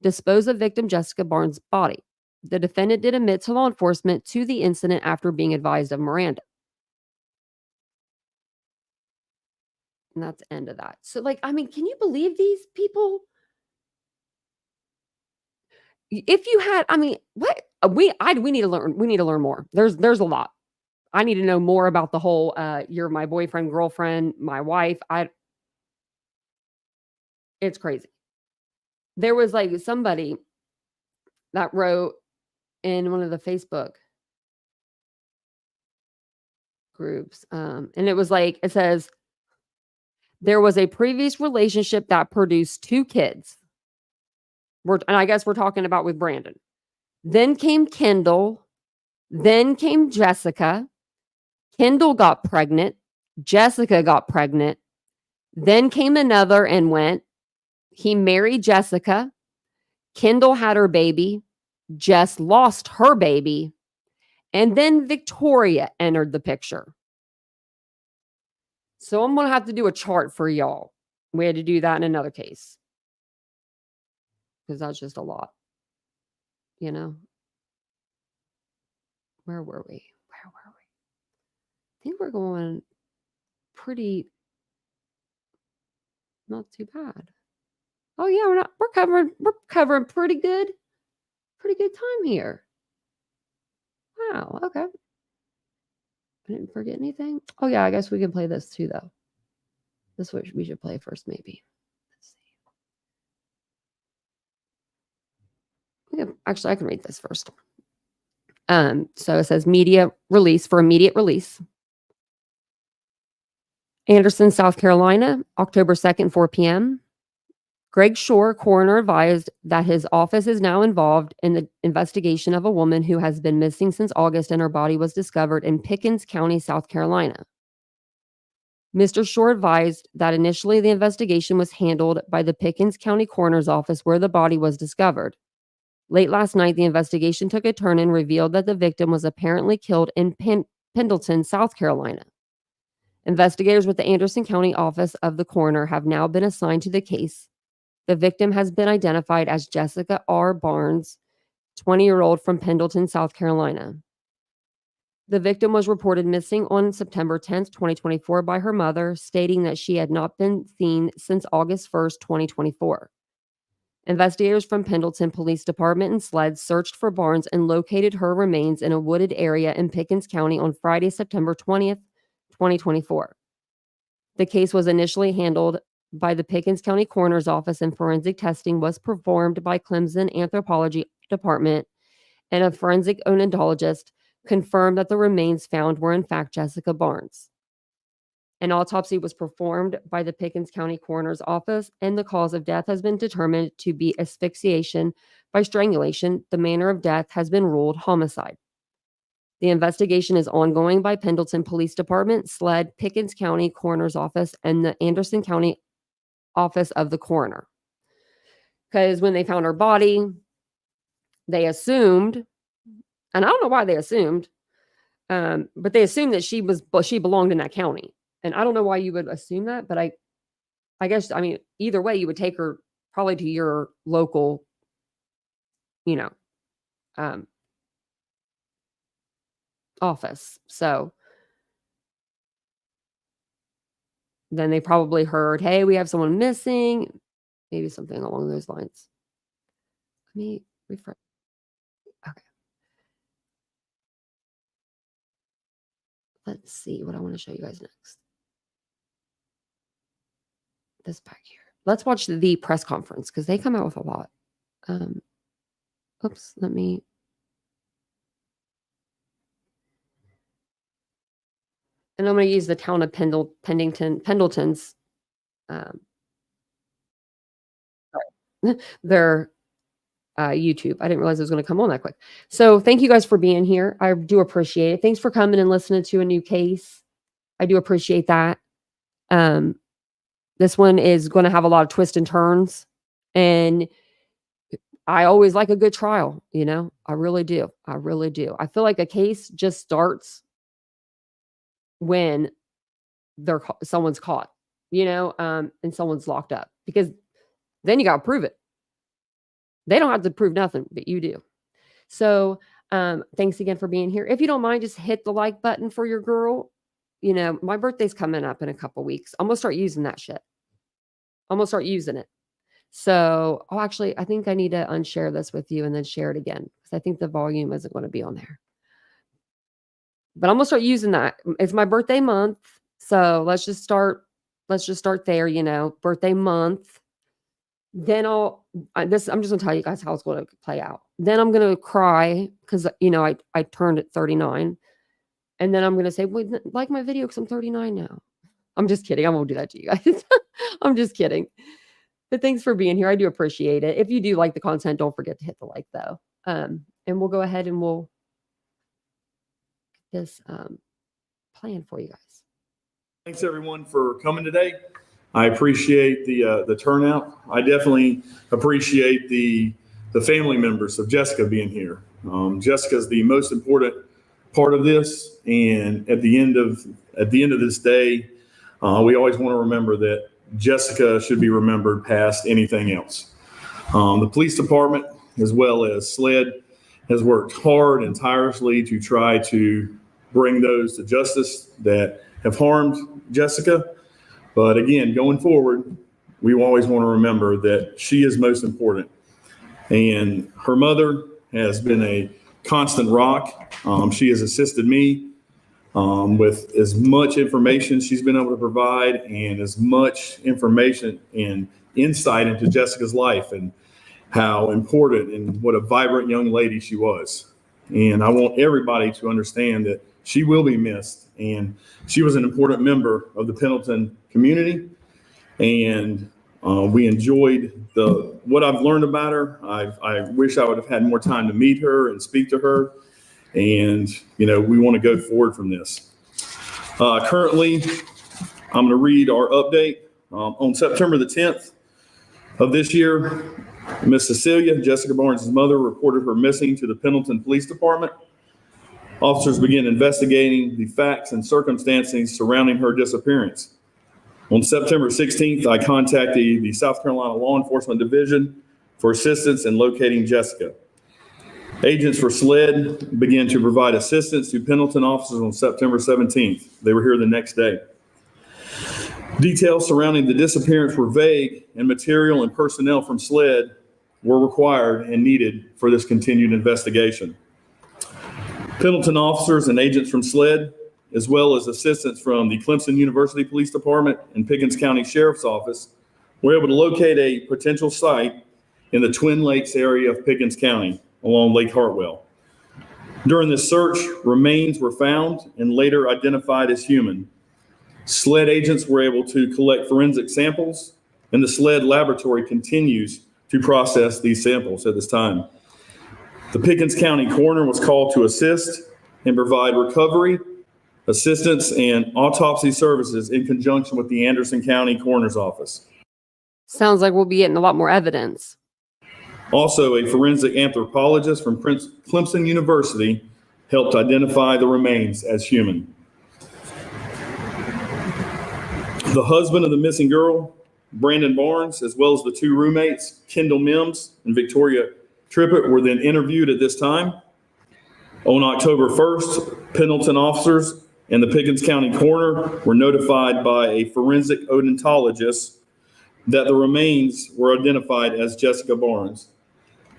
dispose of victim Jessica Barnes' body. The defendant did admit to law enforcement to the incident after being advised of Miranda. And that's the end of that. So, can you believe these people? If you had, what we need to learn. We need to learn more. There's a lot. I need to know more about the whole. You're my boyfriend, girlfriend, my wife. It's crazy. There was somebody that wrote in one of the Facebook groups, and it was it says there was a previous relationship that produced 2 kids. And I guess we're talking about with Brandon. Then came Kendall. Then came Jessica. Kendall got pregnant. Jessica got pregnant. Then came another and went. He married Jessica. Kendall had her baby. Jess lost her baby. And then Victoria entered the picture. So I'm going to have to do a chart for y'all. We had to do that in another case. Because that's just a lot. Where were we? I think we're going pretty, not too bad. Oh yeah, we're covering pretty good time here. Wow, okay. I didn't forget anything. Oh yeah, I guess we can play this too though. This is what we should play first, maybe. Let's see. Yeah, actually, I can read this first. So it says media release for immediate release. Anderson, South Carolina, October 2nd, 4 p.m. Greg Shore, coroner, advised that his office is now involved in the investigation of a woman who has been missing since August and her body was discovered in Pickens County, South Carolina. Mr. Shore advised that initially the investigation was handled by the Pickens County Coroner's Office where the body was discovered. Late last night, the investigation took a turn and revealed that the victim was apparently killed in Pendleton, South Carolina. Investigators with the Anderson County Office of the Coroner have now been assigned to the case. The victim has been identified as Jessica R. Barnes, 20-year-old from Pendleton, South Carolina. The victim was reported missing on September 10th, 2024 by her mother, stating that she had not been seen since August 1st, 2024. Investigators from Pendleton Police Department and SLED searched for Barnes and located her remains in a wooded area in Pickens County on Friday, September 20th, 2024. The case was initially handled by the Pickens County Coroner's Office and forensic testing was performed by Clemson Anthropology Department, and a forensic odontologist confirmed that the remains found were in fact Jessica Barnes. An autopsy was performed by the Pickens County Coroner's Office, and the cause of death has been determined to be asphyxiation by strangulation. The manner of death has been ruled homicide. The investigation is ongoing by Pendleton Police Department, SLED, Pickens County Coroner's Office, and the Anderson County Office of the Coroner. Because when they found her body, they assumed, and I don't know why they assumed, but they assumed that she belonged in that county. And I don't know why you would assume that, but I guess, either way, you would take her probably to your local, office. So then they probably heard, hey, we have someone missing, maybe something along those lines. Let me refresh. Okay. Let's see what I want to show you guys next. This back here. Let's watch the press conference because they come out with a lot. Oops, let me. And I'm going to use the town of Pendleton's, their YouTube. I didn't realize it was going to come on that quick. So thank you guys for being here. I do appreciate it. Thanks for coming and listening to a new case. I do appreciate that. This one is going to have a lot of twists and turns, and I always like a good trial. You know, I really do. I really do. I feel like a case just starts when someone's caught, you know, and someone's locked up, because then you got to prove it. They don't have to prove nothing, but you do. So thanks again for being here. If you don't mind, just hit the like button for your girl. You know, my birthday's coming up in a couple weeks. I'm going to start using that shit. I'm going to start using it. So, actually, I think I need to unshare this with you and then share it again, because I think the volume isn't going to be on there. But I'm going to start using that. It's my birthday month. So let's just start there, you know, birthday month. Then I'm just going to tell you guys how it's going to play out. Then I'm going to cry because, you know, I turned at 39. And then I'm going to say, well, like my video because I'm 39 now. I'm just kidding. I won't do that to you guys. I'm just kidding. But thanks for being here. I do appreciate it. If you do like the content, don't forget to hit the like, though. And we'll go ahead and we'll get this plan for you guys. Thanks, everyone, for coming today. I appreciate the turnout. I definitely appreciate the family members of Jessica being here. Jessica is the most important part of this, and at the end of this day, we always want to remember that Jessica should be remembered past anything else. The police department, as well as SLED, has worked hard and tirelessly to try to bring those to justice that have harmed Jessica. But again, going forward, we always want to remember that she is most important. And her mother has been a constant rock. She has assisted me with as much information she's been able to provide, and as much information and insight into Jessica's life and how important and what a vibrant young lady she was. And I want everybody to understand that she will be missed, and she was an important member of the Pendleton community. And we enjoyed what I've learned about her. I wish I would have had more time to meet her and speak to her. And, you know, we want to go forward from this. Currently, I'm going to read our update. On September the 10th of this year, Miss Cecilia, Jessica Barnes' mother, reported her missing to the Pendleton Police Department. Officers began investigating the facts and circumstances surrounding her disappearance. On September 16th, I contacted the South Carolina Law Enforcement Division for assistance in locating Jessica. Agents for SLED began to provide assistance to Pendleton officers on September 17th. They were here the next day. Details surrounding the disappearance were vague, and material and personnel from SLED were required and needed for this continued investigation. Pendleton officers and agents from SLED, as well as assistants from the Clemson University Police Department and Pickens County Sheriff's Office, were able to locate a potential site in the Twin Lakes area of Pickens County along Lake Hartwell. During this search, remains were found and later identified as human. SLED agents were able to collect forensic samples, and the SLED laboratory continues to process these samples at this time. The Pickens County coroner was called to assist and provide recovery, assistance, and autopsy services in conjunction with the Anderson County Coroner's Office. Sounds like we'll be getting a lot more evidence. Also, a forensic anthropologist from Clemson University helped identify the remains as human. The husband of the missing girl, Brandon Barnes, as well as the two roommates, Kendall Mims and Victoria Trippett, were then interviewed at this time. On October 1st, Pendleton officers and the Pickens County coroner were notified by a forensic odontologist that the remains were identified as Jessica Barnes.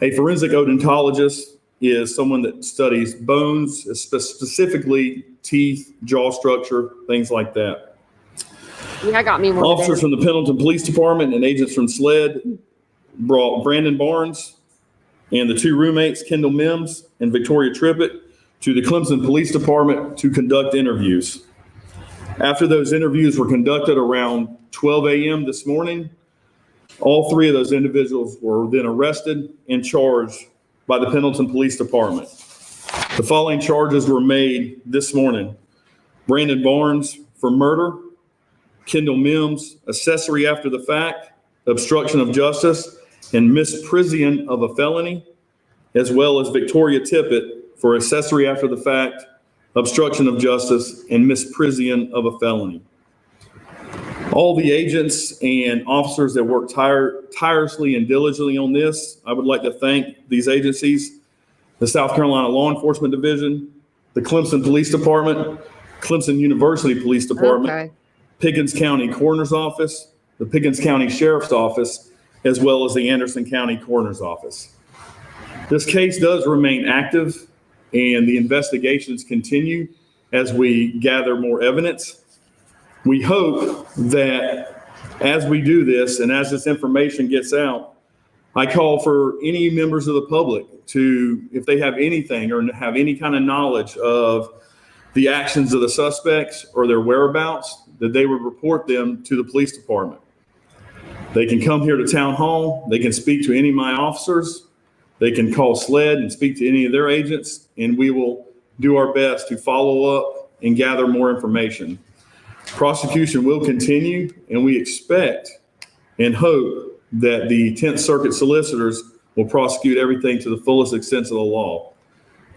A forensic odontologist is someone that studies bones, specifically teeth, jaw structure, things like that. Yeah, got me more. Officers from the Pendleton Police Department and agents from SLED brought Brandon Barnes and the two roommates, Kendall Mims and Victoria Trippett, to the Clemson Police Department to conduct interviews. After those interviews were conducted around 12 a.m. this morning, all three of those individuals were then arrested and charged by the Pendleton Police Department. The following charges were made this morning: Brandon Barnes for murder, Kendall Mims, accessory after the fact, obstruction of justice, and misprision of a felony, as well as Victoria Tippett for accessory after the fact, obstruction of justice, and misprision of a felony. All the agents and officers that worked tirelessly and diligently on this, I would like to thank these agencies: the South Carolina Law Enforcement Division, the Clemson Police Department, Clemson University Police Department, Okay. Pickens County Coroner's Office, the Pickens County Sheriff's Office, as well as the Anderson County Coroner's Office. This case does remain active, and the investigations continue as we gather more evidence. We hope that as we do this and as this information gets out, I call for any members of the public to, if they have anything or have any kind of knowledge of the actions of the suspects or their whereabouts, that they would report them to the police department. They can come here to town hall. They can speak to any of my officers. They can call SLED and speak to any of their agents, and we will do our best to follow up and gather more information. Prosecution will continue, and we expect and hope that the 10th Circuit solicitors will prosecute everything to the fullest extent of the law.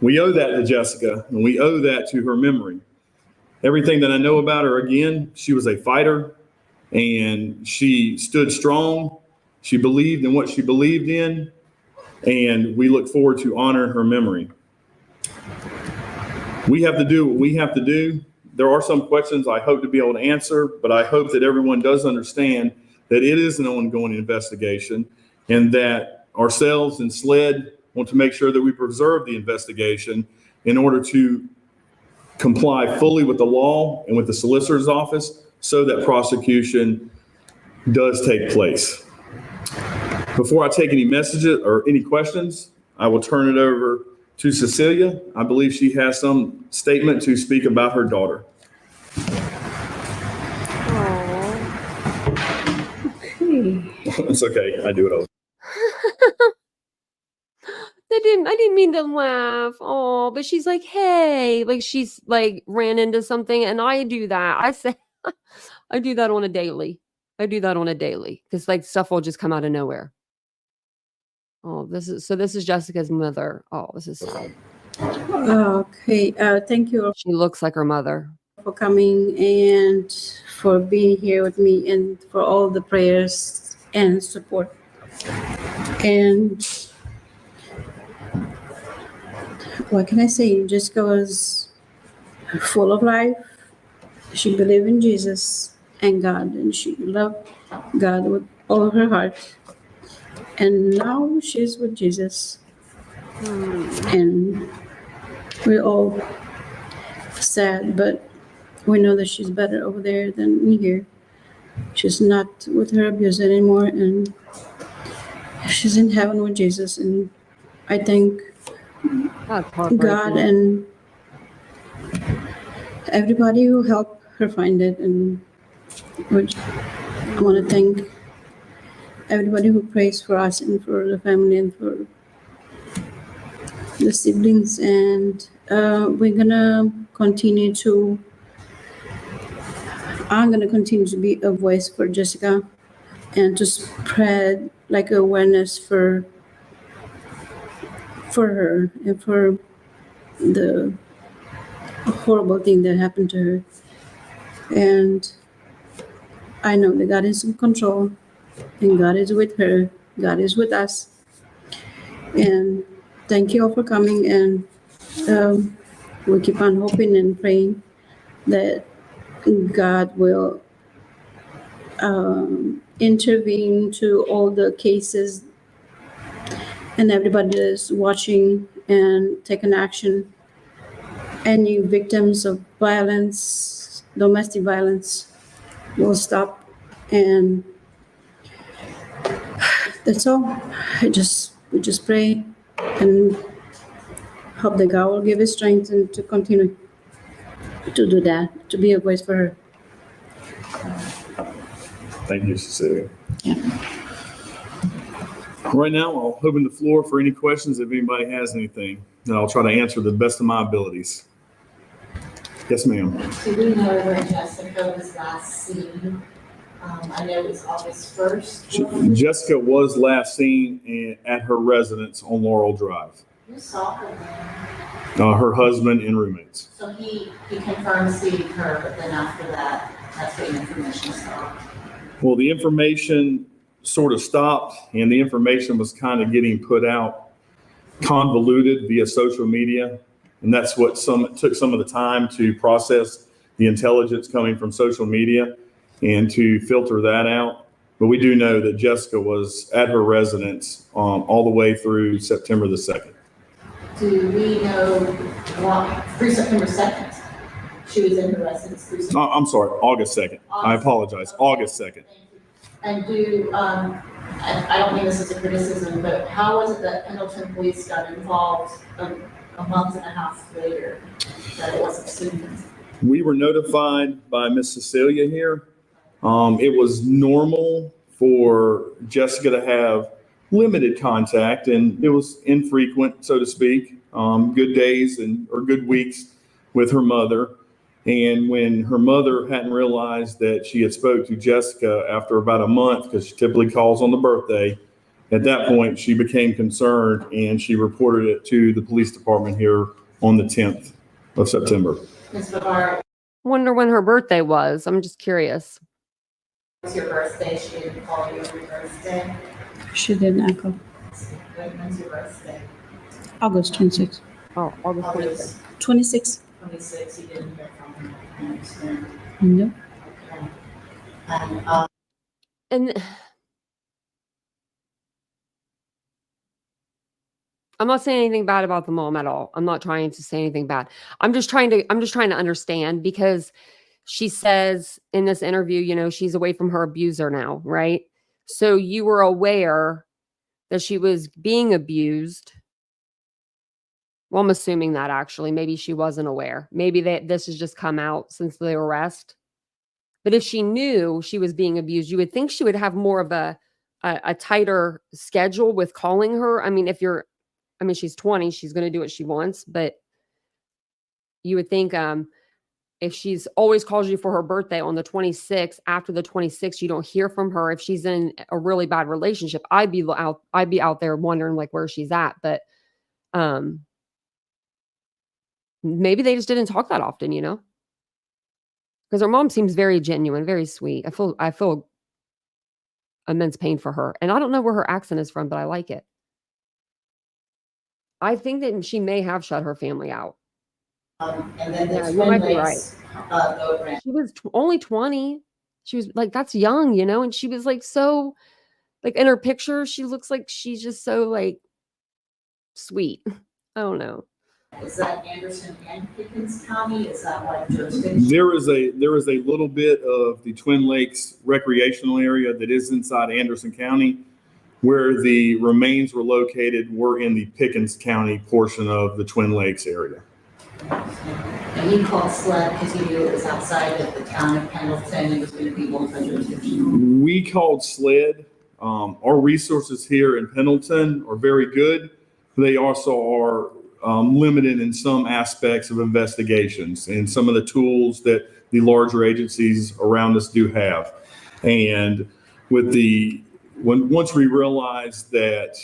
We owe that to Jessica, and we owe that to her memory. Everything that I know about her, again, she was a fighter, and she stood strong. She believed in what she believed in, and we look forward to honoring her memory. We have to do what we have to do. There are some questions I hope to be able to answer, but I hope that everyone does understand that it is an ongoing investigation and that ourselves and SLED want to make sure that we preserve the investigation in order to comply fully with the law and with the solicitor's office so that prosecution does take place. Before I take any messages or any questions, I will turn it over to Cecilia. I believe she has some statement to speak about her daughter. Okay. It's okay. I do it all. I didn't mean to laugh. Oh, but she's like, hey, like she's like ran into something, and I do that. I say, I do that on a daily. Because like stuff will just come out of nowhere. Oh, this is Jessica's mother. Oh, this is sad. Okay, thank you She looks like her mother. for coming and for being here with me and for all the prayers and support. And what can I say? Jessica was full of life. She believed in Jesus and God, and she loved God with all of her heart. And now she's with Jesus. And we're all sad, but we know that she's better over there than in here. She's not with her abuser anymore, and she's in heaven with Jesus. And I thank God and everybody who helped her find it. And I want to thank everybody who prays for us and for the family and for the siblings. And I'm gonna continue to be a voice for Jessica and to spread like awareness for her and for the horrible thing that happened to her. And I know that God is in control, and God is with her. God is with us. And thank you all for coming. And we keep on hoping and praying that God will intervene to all the cases, and everybody that is watching and taking action. Any victims of violence, domestic violence, will stop. And that's all. We just pray and hope that God will give us strength and to continue to do that, to be a voice for her. Thank you, Cecilia. Right now, I'll open the floor for any questions if anybody has anything, and I'll try to answer the best of my abilities. Yes, ma'am. Do we know when Jessica was last seen? I know it was August 1st. Jessica was last seen at her residence on Laurel Drive. Who saw her then? Her husband and roommates. So he confirmed seeing her, but then after that, that's when information stopped. Well, the information sort of stopped, and the information was kind of getting put out convoluted via social media. And that's what took some of the time to process the intelligence coming from social media and to filter that out. But we do know that Jessica was at her residence all the way through September the 2nd. Do we know through September 2nd? She was in her residence through September. I'm sorry, August 2nd. I apologize, August 2nd. And I don't mean this as a criticism, but how was it that Pendleton Police got involved a month and a half later that it wasn't soon? We were notified by Miss Cecilia here. It was normal for Jessica to have limited contact, and it was infrequent, so to speak, good days or good weeks with her mother. And when her mother hadn't realized that she had spoke to Jessica after about a month, because she typically calls on the birthday, at that point, she became concerned and she reported it to the police department here on the 10th of September. Ms. Bavard, Wonder when her birthday was. I'm just curious. it was your birthday. She didn't call you on your birthday. She didn't echo. When's your birthday? August 26th. Oh, August 26th. August 26th. 26th. You didn't hear from her. I understand. No. Okay. And And I'm not saying anything bad about the mom at all. I'm not trying to say anything bad. I'm just trying to understand, because she says in this interview, you know, she's away from her abuser now, right? So you were aware that she was being abused. Well, I'm assuming that actually, maybe she wasn't aware. Maybe this has just come out since the arrest. But if she knew she was being abused, you would think she would have more of a tighter schedule with calling her. I mean, she's 20, she's going to do what she wants, but you would think if she's always calls you for her birthday on the 26th, after the 26th, you don't hear from her. If she's in a really bad relationship, I'd be out there wondering like where she's at. But maybe they just didn't talk that often, you know? Because her mom seems very genuine, very sweet. I feel immense pain for her. And I don't know where her accent is from, but I like it. I think that she may have shut her family out. and then the Yeah, you twin might be lakes, boat ramp. She was only 20. She was like, that's young, you know? And she was like, so, like in her picture, she looks like she's just so like sweet. I don't know. Is that Anderson and Pickens County? Is that what jurisdiction? There is a little bit of the Twin Lakes recreational area that is inside Anderson County. Where the remains were located were in the Pickens County portion of the Twin Lakes area. And you called SLED because you knew it was outside of the town of Pendleton and was going to be multi-jurisdictional. We called SLED. Our resources here in Pendleton are very good. They also are limited in some aspects of investigations and some of the tools that the larger agencies around us do have. And with once we realized that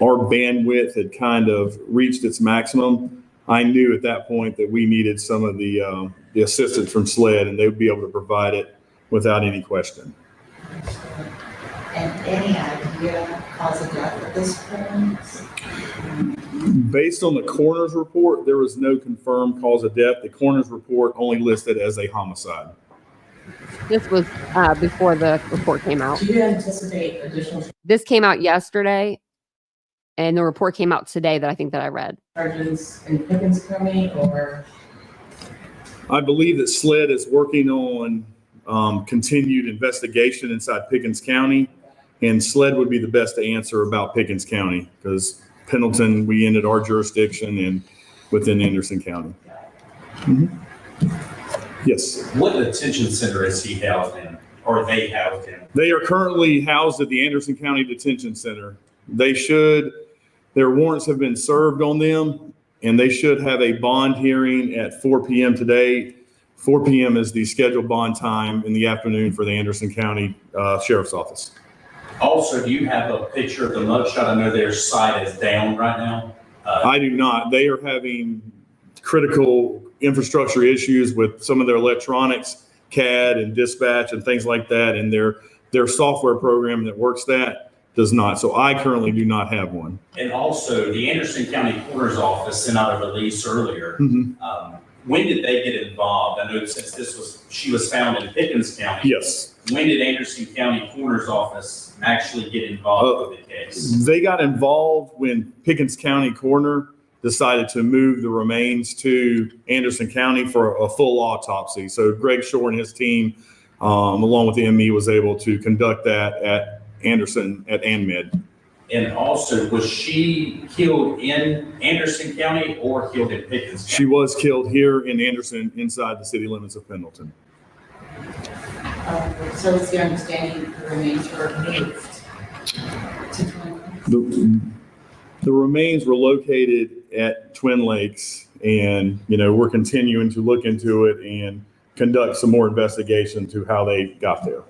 our bandwidth had kind of reached its maximum, I knew at that point that we needed some of the assistance from SLED, and they would be able to provide it without any question. And any idea cause of death at this point? Based on the coroner's report, there was no confirmed cause of death. The coroner's report only listed as a homicide. This was before the report came out. Do you anticipate additional This came out yesterday, and the report came out today that I read. charges in Pickens County or? I believe that SLED is working on continued investigation inside Pickens County, and SLED would be the best to answer about Pickens County because Pendleton, we ended our jurisdiction and within Anderson County. Yes. What detention center is he housed in, or they housed in? They are currently housed at the Anderson County Detention Center. Their warrants have been served on them, and they should have a bond hearing at 4 p.m. today. 4 p.m. is the scheduled bond time in the afternoon for the Anderson County Sheriff's Office. Also, do you have a picture of the mugshot? I know their site is down right now. I do not. They are having critical infrastructure issues with some of their electronics, CAD and dispatch and things like that, and their software program that works that does not. So I currently do not have one. And also, the Anderson County Coroner's Office sent out a release earlier. When did they get involved? I know since she was found in Pickens County. Yes. When did Anderson County Coroner's Office actually get involved with the case? They got involved when Pickens County Coroner decided to move the remains to Anderson County for a full autopsy. So Greg Shore and his team, along with the ME, was able to conduct that at Anderson at ANMED. And also, was she killed in Anderson County or killed in Pickens County? She was killed here in Anderson, inside the city limits of Pendleton. So it's your understanding the remains were moved to Twin? The remains were located at Twin Lakes, and we're continuing to look into it and conduct some more investigation to how they got there.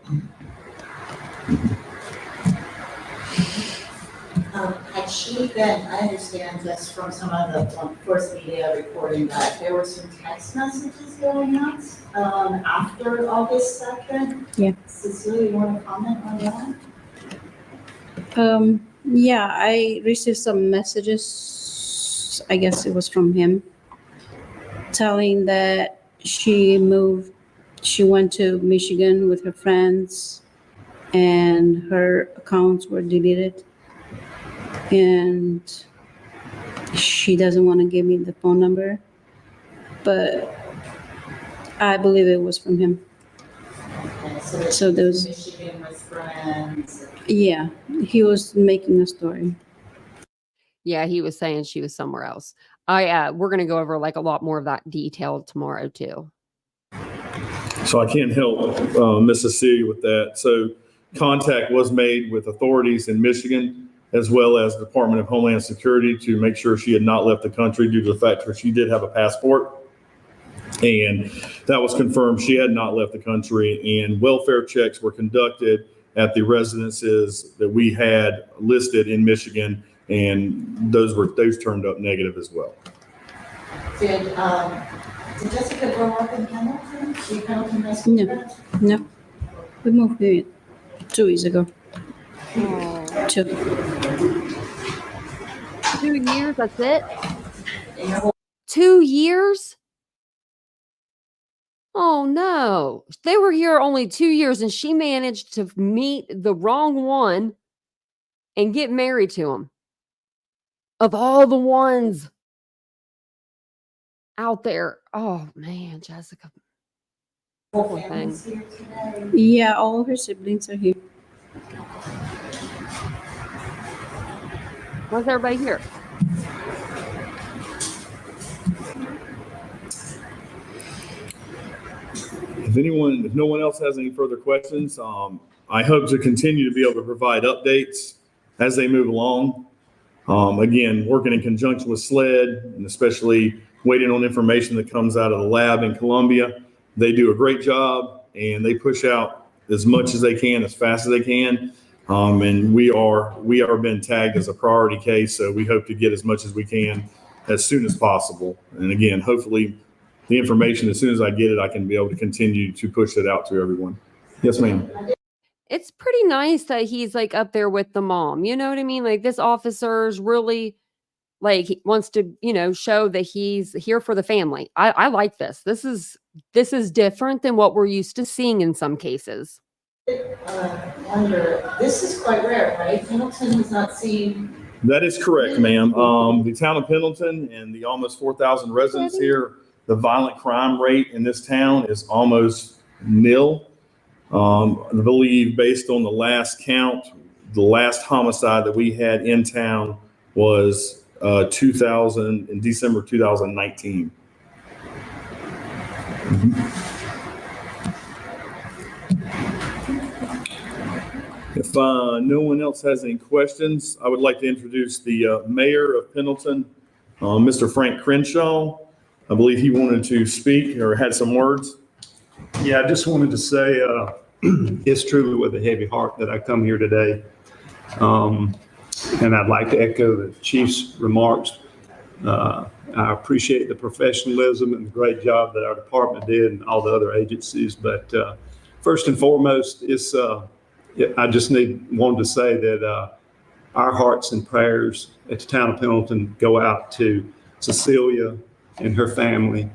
Had she been, I understand just from some of the first media reporting that there were some text messages going out after August 2nd. Yeah. Cecilia, you want to comment on that? Yeah, I received some messages, I guess it was from him, telling that she went to Michigan with her friends and her accounts were deleted. And she doesn't want to give me the phone number, but I believe it was from him. Okay, So there was, Michigan with friends. yeah, he was making a story. Yeah, he was saying she was somewhere else. We're gonna go over like a lot more of that detail tomorrow too. So I can't help Miss Cecilia with that. So contact was made with authorities in Michigan, as well as the Department of Homeland Security, to make sure she had not left the country due to the fact that she did have a passport. And that was confirmed. She had not left the country, and welfare checks were conducted at the residences that we had listed in Michigan, and those turned up negative as well. Did Jessica grow up in Pendleton? She Pendleton High School? No. No, we moved here 2 years ago. 2. 2 years, that's it? Yeah. 2 years? Oh no. They were here only 2 years and she managed to meet the wrong one and get married to him. Of all the ones out there. Oh man, Jessica. Whole thing. family's here today. Yeah, all of her siblings are here. Why's everybody here? If no one else has any further questions, I hope to continue to be able to provide updates as they move along. Again, working in conjunction with SLED, and especially waiting on information that comes out of the lab in Columbia. They do a great job, and they push out as much as they can, as fast as they can. And we are being tagged as a priority case, so we hope to get as much as we can as soon as possible. And again, hopefully the information, as soon as I get it, I can be able to continue to push it out to everyone. Yes, ma'am. It's pretty nice that he's like up there with the mom. You know what I mean? Like this officer's really like he wants to, show that he's here for the family. I like this. This is different than what we're used to seeing in some cases. Wonder, this is quite rare, right? Pendleton has not seen. That is correct, ma'am. The town of Pendleton and the almost 4,000 residents here, the violent crime rate in this town is almost nil. I believe based on the last count, the last homicide that we had in town was in December 2019. no one else has any questions, I would like to introduce the mayor of Pendleton, Mr. Frank Crenshaw. I believe he wanted to speak or had some words. Yeah, I just wanted to say it's truly with a heavy heart that I come here today. And I'd like to echo the chief's remarks. I appreciate the professionalism and the great job that our department did and all the other agencies. But first and foremost, I just wanted to say that our hearts and prayers at the town of Pendleton go out to Cecilia and her family.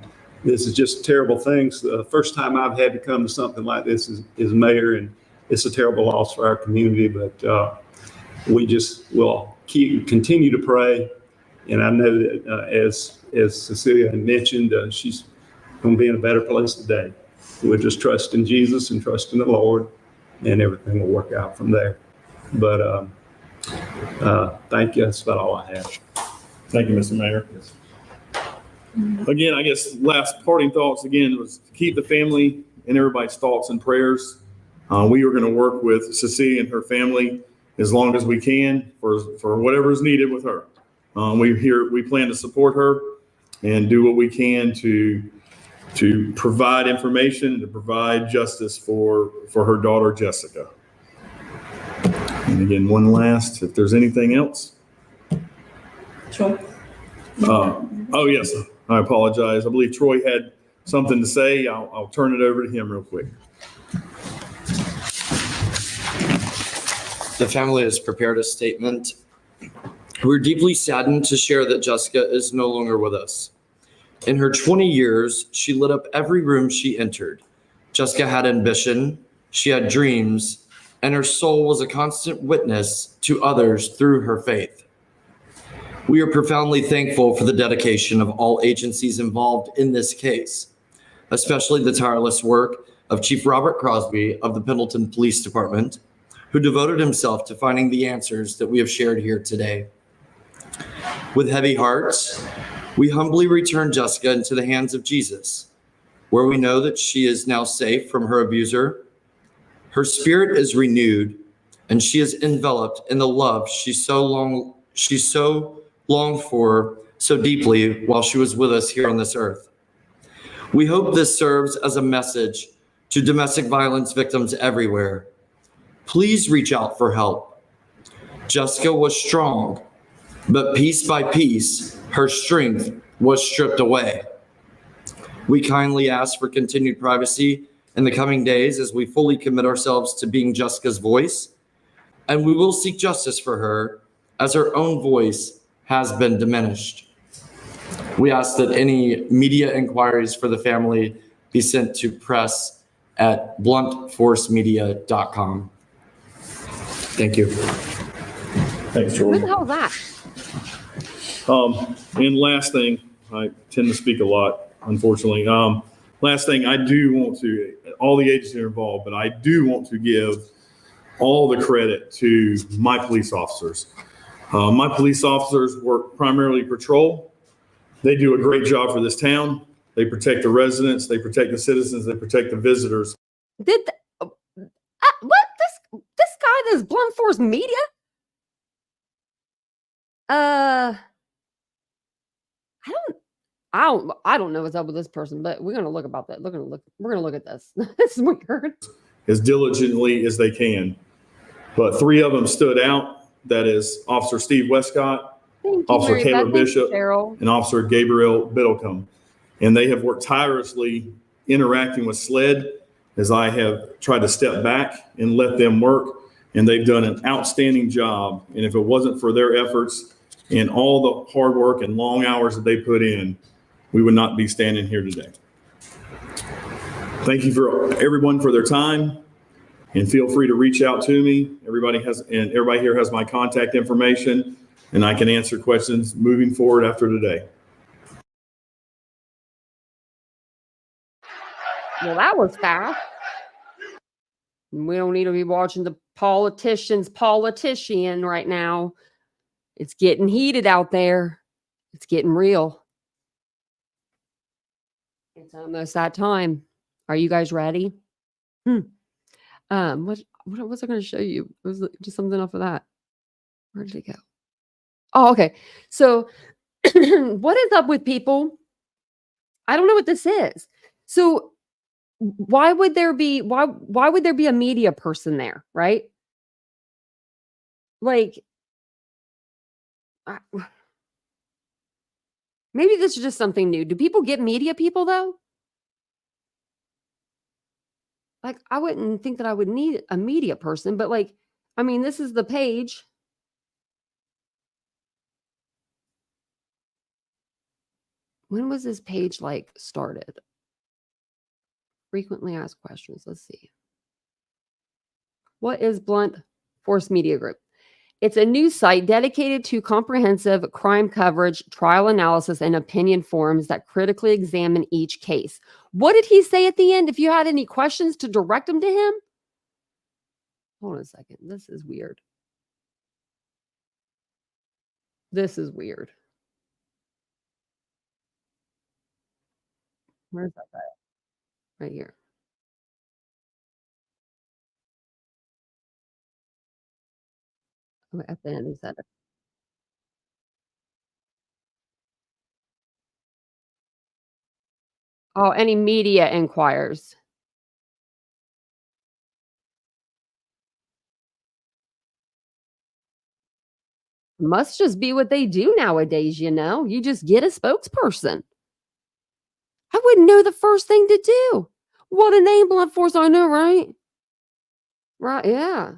This is just terrible things. The first time I've had to come to something like this is mayor, and it's a terrible loss for our community. But we just will continue to pray. And I know that as Cecilia had mentioned, she's going to be in a better place today. We'll just trust in Jesus and trust in the Lord, and everything will work out from there. But thank you. That's about all I have. Thank you, Mr. Mayor. Again, I guess last parting thoughts again was to keep the family and everybody's thoughts and prayers. We are going to work with Cecilia and her family as long as we can for whatever is needed with her. We plan to support her and do what we can to provide information and to provide justice for her daughter, Jessica. And again, one last, if there's anything else. Troy? Oh, yes, I apologize. I believe Troy had something to say. I'll turn it over to him real quick. The family has prepared a statement. We're deeply saddened to share that Jessica is no longer with us. In her 20 years, she lit up every room she entered. Jessica had ambition, she had dreams, and her soul was a constant witness to others through her faith. We are profoundly thankful for the dedication of all agencies involved in this case, especially the tireless work of Chief Robert Crosby of the Pendleton Police Department, who devoted himself to finding the answers that we have shared here today. With heavy hearts, we humbly return Jessica into the hands of Jesus, where we know that she is now safe from her abuser. Her spirit is renewed, and she is enveloped in the love she so longed for so deeply while she was with us here on this earth. We hope this serves as a message to domestic violence victims everywhere. Please reach out for help. Jessica was strong, but piece by piece, her strength was stripped away. We kindly ask for continued privacy in the coming days as we fully commit ourselves to being Jessica's voice, and we will seek justice for her as her own voice has been diminished. We ask that any media inquiries for the family be sent to press@bluntforcemedia.com. Thank you. Thanks, Who Jordan. the hell is that? And last thing, I tend to speak a lot, unfortunately. Last thing, I do want to, all the agencies are involved, but I do want to give all the credit to my police officers. My police officers work primarily patrol. They do a great job for this town. They protect the residents, they protect the citizens, they protect the visitors. What? This guy that's Blunt Force Media? I don't know what's up with this person, but we're gonna look about that. We're gonna look at this. This is weird. As diligently as they can. But three of them stood out. That is Officer Steve Westcott, Thank you, Officer Mary Taylor Beth. Thank you, Bishop, Cheryl. and Officer Gabriel Biddlecombe. And they have worked tirelessly interacting with SLED as I have tried to step back and let them work. And they've done an outstanding job. And if it wasn't for their efforts and all the hard work and long hours that they put in, we would not be standing here today. Thank you for everyone for their time, and feel free to reach out to me. Everybody here has my contact information, and I can answer questions moving forward after today. Well, that was fast. We don't need to be watching the politician right now. It's getting heated out there. It's getting real. It's almost that time. Are you guys ready? What was I going to show you? It was just something off of that. Where did it go? Oh, okay. So what is up with people? I don't know what this is. So why would there be a media person there, right? Like maybe this is just something new. Do people get media people though? Like I wouldn't think that I would need a media person, but like I mean, this is the page. When was this page like started? Frequently asked questions. Let's see. What is Blunt Force Media Group? It's a news site dedicated to comprehensive crime coverage, trial analysis, and opinion forums that critically examine each case. What did he say at the end? If you had any questions to direct them to him? Hold on a second. This is weird. This is weird. Where's that guy? Right here. Oh, at the end, he said it. Oh, any media inquires. Must just be what they do nowadays, you know? You just get a spokesperson. I wouldn't know the first thing to do. What a name, Blunt Force, I know, right? Right, yeah.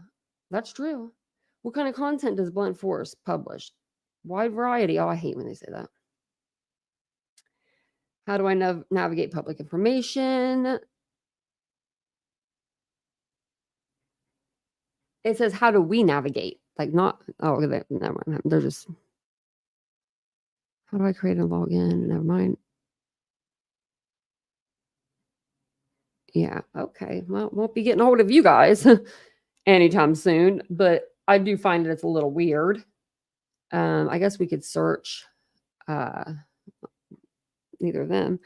That's true. What kind of content does Blunt Force publish? Wide variety. Oh, I hate when they say that. How do I navigate public information? It says, how do we navigate? Like not, oh, never mind. They're just, how do I create a login? Never mind. Yeah, okay. Well, won't be getting a hold of you guys anytime soon, but I do find it's a little weird. I guess we could search neither of them.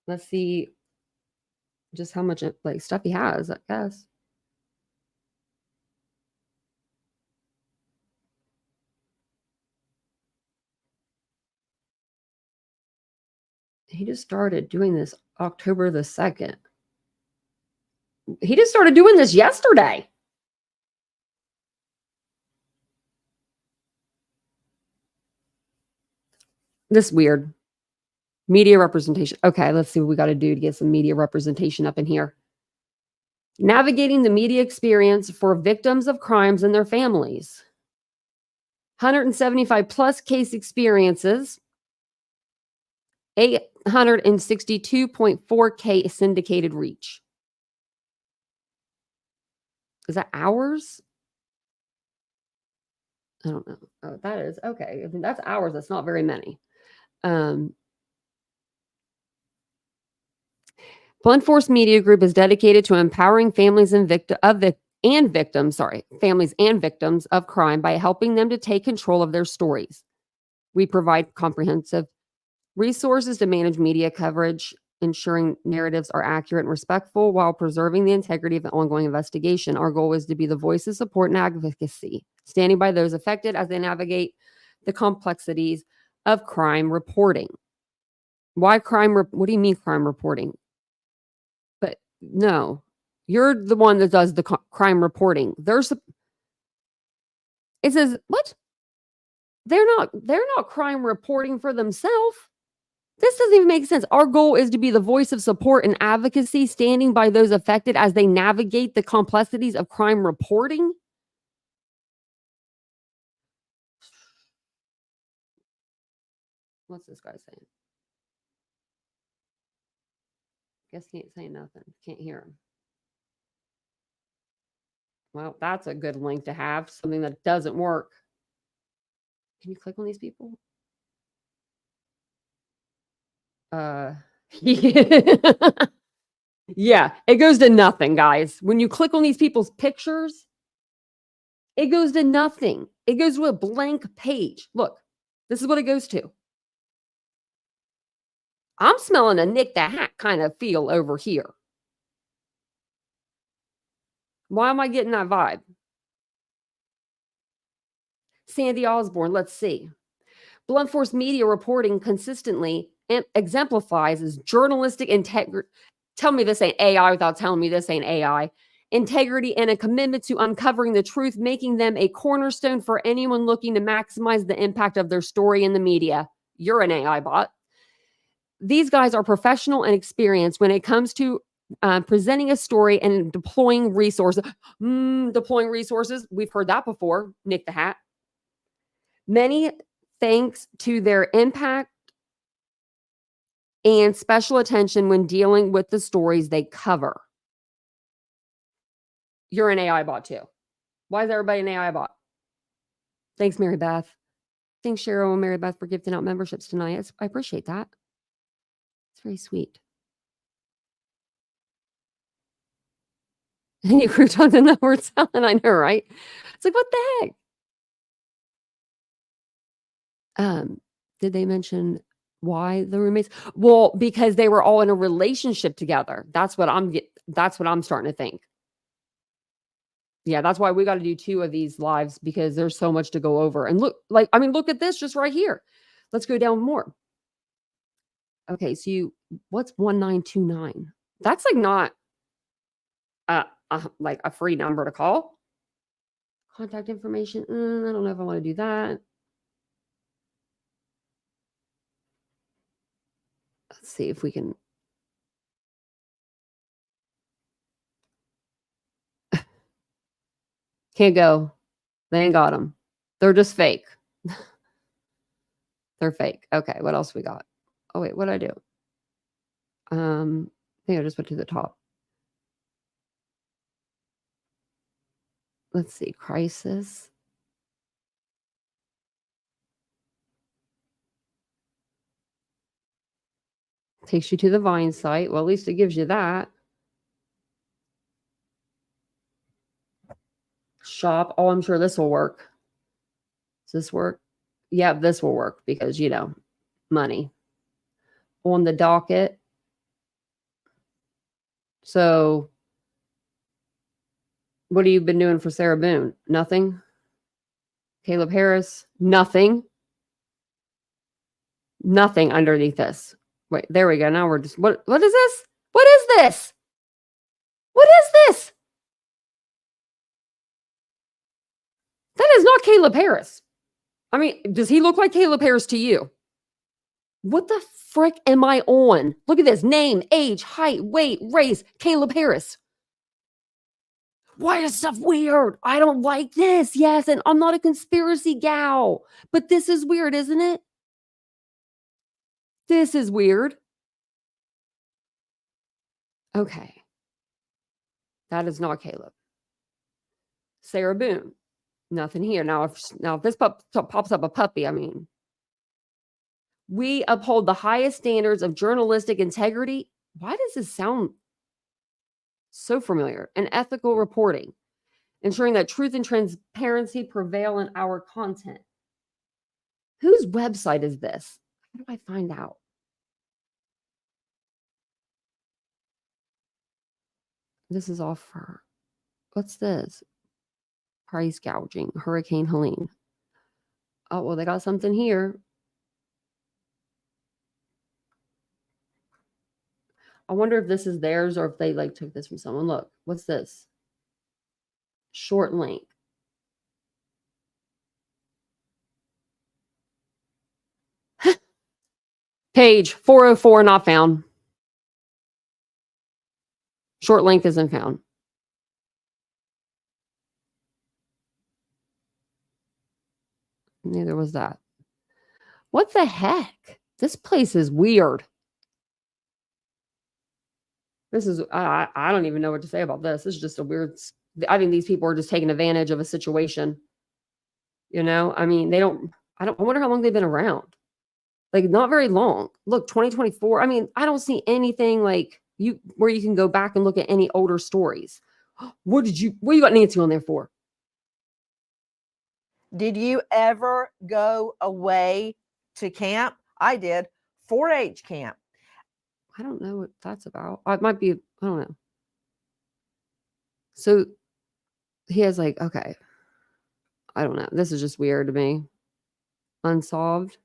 Let's see just how much like stuff he has, I guess. He just started doing this October the 2nd. He just started doing this yesterday. This weird. Media representation. Okay, let's see what we got to do to get some media representation up in here. Navigating the media experience for victims of crimes and their families. 175 plus case experiences. 862.4K syndicated reach. Is that hours? I don't know. Oh, that is okay. I mean, that's hours. That's not very many. Blunt Force Media Group is dedicated to empowering families and victims of crime by helping them to take control of their stories. We provide comprehensive resources to manage media coverage, ensuring narratives are accurate and respectful while preserving the integrity of the ongoing investigation. Our goal is to be the voice of support and advocacy, standing by those affected as they navigate the complexities of crime reporting. Why crime? What do you mean crime reporting? But no, you're the one that does the crime reporting. It says what? They're not crime reporting for themselves. This doesn't even make sense. Our goal is to be the voice of support and advocacy, standing by those affected as they navigate the complexities of crime reporting. What's this guy saying? Guess he ain't saying nothing. Can't hear him. Well, that's a good link to have. Something that doesn't work. Can you click on these people? Yeah, it goes to nothing, guys. When you click on these people's pictures, it goes to nothing. It goes to a blank page. Look, this is what it goes to. I'm smelling a Nick the Hat kind of feel over here. Why am I getting that vibe? Sandy Osborne, let's see. Blunt force media reporting consistently exemplifies as journalistic integrity. Tell me this ain't AI without telling me this ain't AI. Integrity and a commitment to uncovering the truth, making them a cornerstone for anyone looking to maximize the impact of their story in the media. You're an AI bot. These guys are professional and experienced when it comes to presenting a story and deploying resources. Deploying resources. We've heard that before. Nick the Hat. Many thanks to their impact and special attention when dealing with the stories they cover. You're an AI bot too. Why is everybody an AI bot? Thanks, Mary Beth. Thanks, Cheryl and Mary Beth, for gifting out memberships tonight. I appreciate that. It's very sweet. Any croutons in the word salad? I know, right? It's like, what the heck? Did they mention why the roommates? Well, because they were all in a relationship together. That's what I'm starting to think. Yeah, that's why we got to do 2 of these lives, because there's so much to go over. And look at this just right here. Let's go down more. Okay, so what's 1929? That's like not like a free number to call. Contact information. I don't know if I want to do that. Let's see if we can. Can't go. They ain't got them. They're just fake. They're fake. Okay, what else we got? Oh wait, what did I do? I think I just went to the top. Let's see, crisis. Takes you to the Vine site. Well, at least it gives you that. Shop. Oh, I'm sure this will work. Does this work? Yeah, this will work because, money. On the docket. So, what have you been doing for Sarah Boone? Nothing. Caleb Harris? Nothing. Nothing underneath this. Wait, there we go. Now we're just, what is this? What is this? What is this? That is not Caleb Harris. I mean, does he look like Caleb Harris to you? What the frick am I on? Look at this. Name, age, height, weight, race, Caleb Harris. Why is stuff weird? I don't like this. Yes, and I'm not a conspiracy gal. But this is weird, isn't it? This is weird. Okay. That is not Caleb. Sarah Boone. Nothing here. Now, if this pops up a puppy, I mean. We uphold the highest standards of journalistic integrity. Why does this sound so familiar? And ethical reporting, ensuring that truth and transparency prevail in our content. Whose website is this? How do I find out? This is all for, what's this? Price gouging, Hurricane Helene. Oh, well, they got something here. I wonder if this is theirs or if they took this from someone. Look, what's this? Short link. Page 404 not found. Short link isn't found. Neither was that. What the heck? This place is weird. This is, I don't even know what to say about this. This is just a weird, I think these people are just taking advantage of a situation. I mean, I wonder how long they've been around. Not very long. Look, 2024. I mean, I don't see anything where you can go back and look at any older stories. What you got Nancy on there for? Did you ever go away to camp? I did. 4-H camp. I don't know what that's about. It might be, I don't know. So he has like, okay, I don't know. This is just weird to me. Unsolved.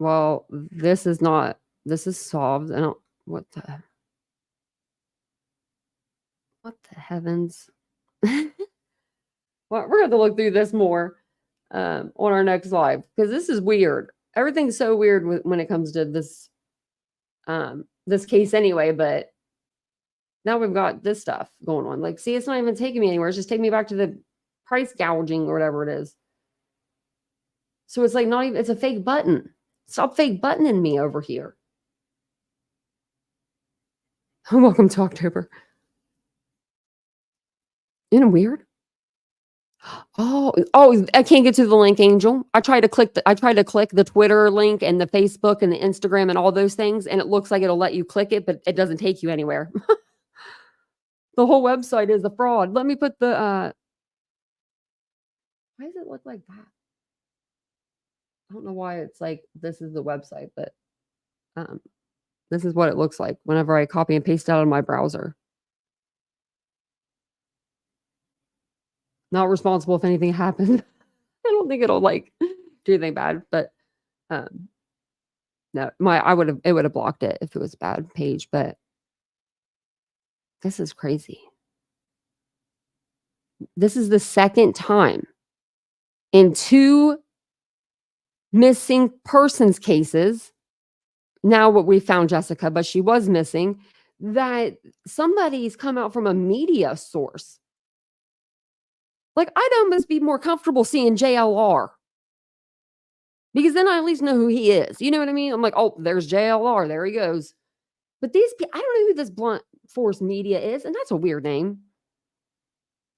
Well, this is not, this is solved. I don't, what the heavens? Well, we're going to look through this more on our next live because this is weird. Everything's so weird when it comes to this this case anyway, but now we've got this stuff going on. Like, see, it's not even taking me anywhere. It's just taking me back to the price gouging or whatever it is. So it's like not even, it's a fake button. Stop fake buttoning me over here. Welcome to October. Isn't it weird? Oh, I can't get to the link, Angel. I tried to click the Twitter link and the Facebook and the Instagram and all those things, and it looks like it'll let you click it, but it doesn't take you anywhere. The whole website is a fraud. Let me put the why does it look like that? I don't know why it's like this is the website, but this is what it looks like whenever I copy and paste out of my browser. Not responsible if anything happens. I don't think it'll like do anything bad, but no, it would have blocked it if it was a bad page, but this is crazy. This is the second time in 2 missing persons cases. Now what we found Jessica, but she was missing, that somebody's come out from a media source. Like, I'd almost be more comfortable seeing JLR. Because then I at least know who he is. You know what I mean? I'm like, oh, there's JLR. There he goes. But these people, I don't know who this Blunt Force Media is. And that's a weird name.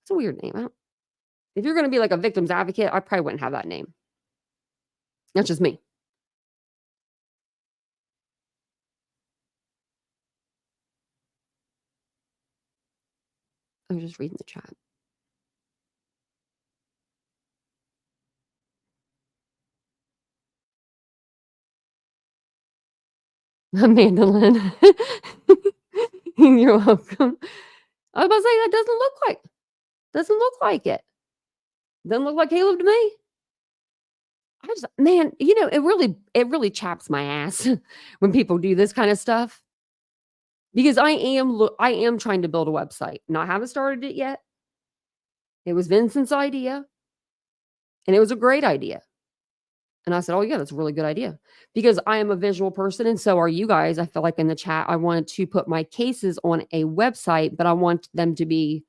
It's a weird name. If you're going to be like a victim's advocate, I probably wouldn't have that name. That's just me. I'm just reading the chat. Amanda Lynn. You're welcome. I was about to say that doesn't look like it. Doesn't look like Caleb to me. Man, it really chaps my ass when people do this kind of stuff. Because I am trying to build a website. And I haven't started it yet. It was Vincent's idea. And it was a great idea. And I said, oh, yeah, that's a really good idea. Because I am a visual person, and so are you guys. I feel like in the chat, I wanted to put my cases on a website, but I want them to be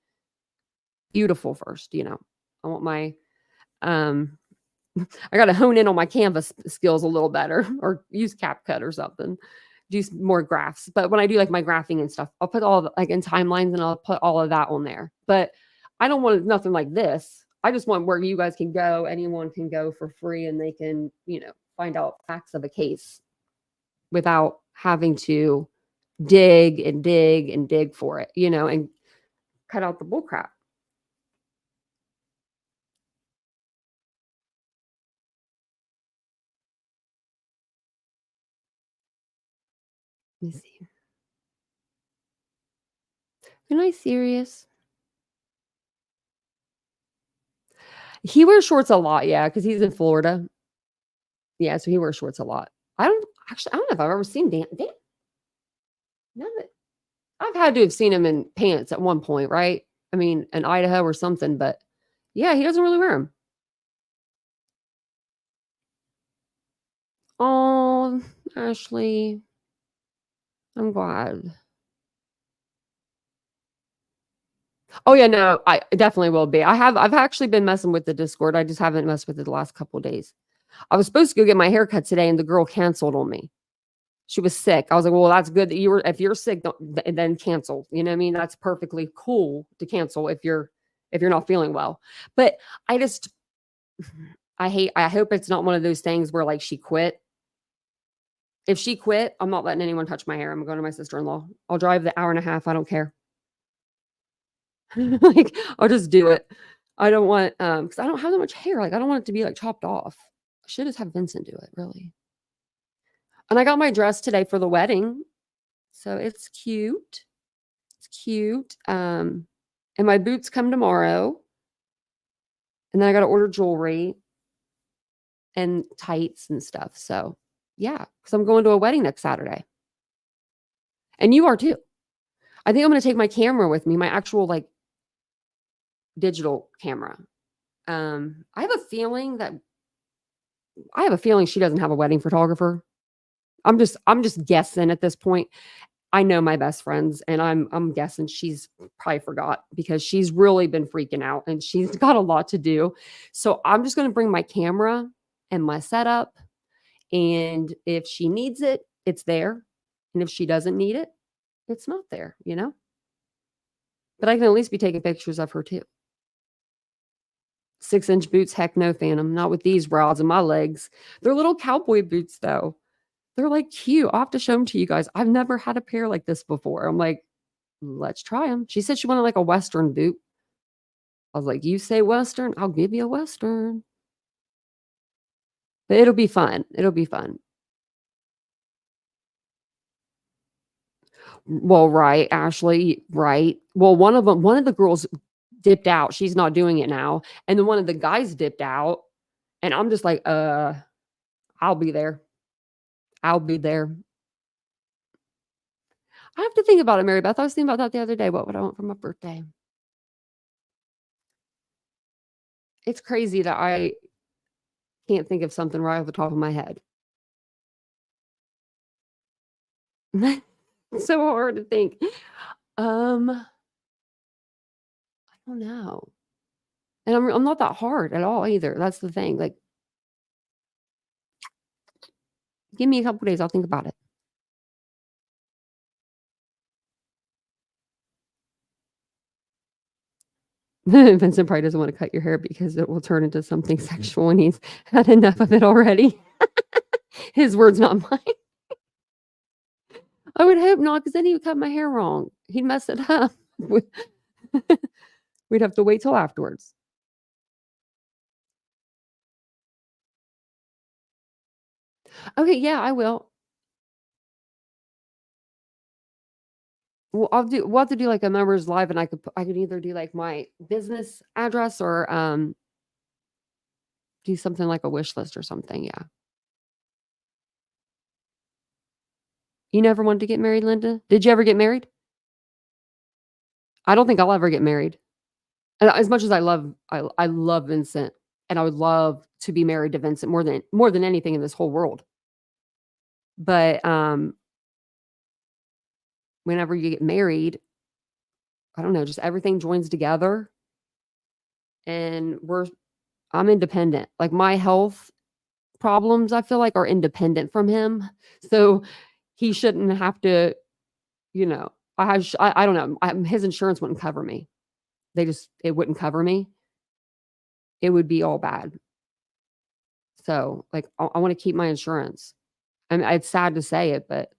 beautiful first, I want my, I got to hone in on my Canvas skills a little better or use CapCut or something. Do some more graphs. But when I do like my graphing and stuff, I'll put all like in timelines and I'll put all of that on there. But I don't want nothing like this. I just want where you guys can go. Anyone can go for free and they can, find out facts of a case without having to dig and dig and dig for it, and cut out the bullcrap. Let me see. Am I serious? He wears shorts a lot, yeah, because he's in Florida. Yeah, so he wears shorts a lot. I don't know if I've ever seen Dan. No, but I've had to have seen him in pants at one point, right? I mean, in Idaho or something, but yeah, he doesn't really wear them. Oh, Ashley, I'm glad. Oh yeah, no, I definitely will be. I've actually been messing with the Discord. I just haven't messed with it the last couple of days. I was supposed to go get my hair cut today, and the girl canceled on me. She was sick. I was like, well, that's good that if you're sick, then cancel. You know what I mean? That's perfectly cool to cancel if you're not feeling well. But I hope it's not one of those things where like she quit. If she quit, I'm not letting anyone touch my hair. I'm going to my sister-in-law. I'll drive the hour and a half. I don't care. Like, I'll just do it. I don't want, because I don't have that much hair. Like, I don't want it to be like chopped off. I should just have Vincent do it, really. And I got my dress today for the wedding. So it's cute. It's cute. And my boots come tomorrow. And then I got to order jewelry and tights and stuff. So yeah, because I'm going to a wedding next Saturday. And you are too. I think I'm going to take my camera with me, my actual like digital camera. I have a feeling she doesn't have a wedding photographer. I'm just guessing at this point. I know my best friends, and I'm guessing she's probably forgot because she's really been freaking out and she's got a lot to do. So I'm just going to bring my camera and my setup, and if she needs it, it's there, and if she doesn't need it, it's not there, you know. But I can at least be taking pictures of her too. 6-inch boots, heck no, Phantom. Not with these rods in my legs. They're little cowboy boots though. They're like cute. I'll have to show them to you guys. I've never had a pair like this before. I'm like, let's try them. She said she wanted like a Western boot. I was like, you say Western, I'll give you a Western. But it'll be fun. It'll be fun. Well, right, Ashley, right. Well, one of the girls dipped out. She's not doing it now. And then one of the guys dipped out. And I'm just like, I'll be there. I'll be there. I have to think about it, Mary Beth. I was thinking about that the other day. What would I want for my birthday? It's crazy that I can't think of something right off the top of my head. It's so hard to think. I don't know. And I'm not that hard at all either. That's the thing. Like, give me a couple days. I'll think about it. Vincent probably doesn't want to cut your hair because it will turn into something sexual and he's had enough of it already. His words, not mine. I would hope not, because then he would cut my hair wrong. He'd mess it up. We'd have to wait till afterwards. Okay, yeah, I will. Well, we'll have to do like a members live, and I could either do like my business address or do something like a wish list or something. Yeah. You never wanted to get married, Linda? Did you ever get married? I don't think I'll ever get married. And as much as I love Vincent, and I would love to be married to Vincent more than anything in this whole world. But whenever you get married, I don't know, just everything joins together. And I'm independent. Like my health problems, I feel like, are independent from him. So he shouldn't have to, you know, I don't know. His insurance wouldn't cover me. It wouldn't cover me. It would be all bad. So like, I want to keep my insurance. I mean, it's sad to say it, but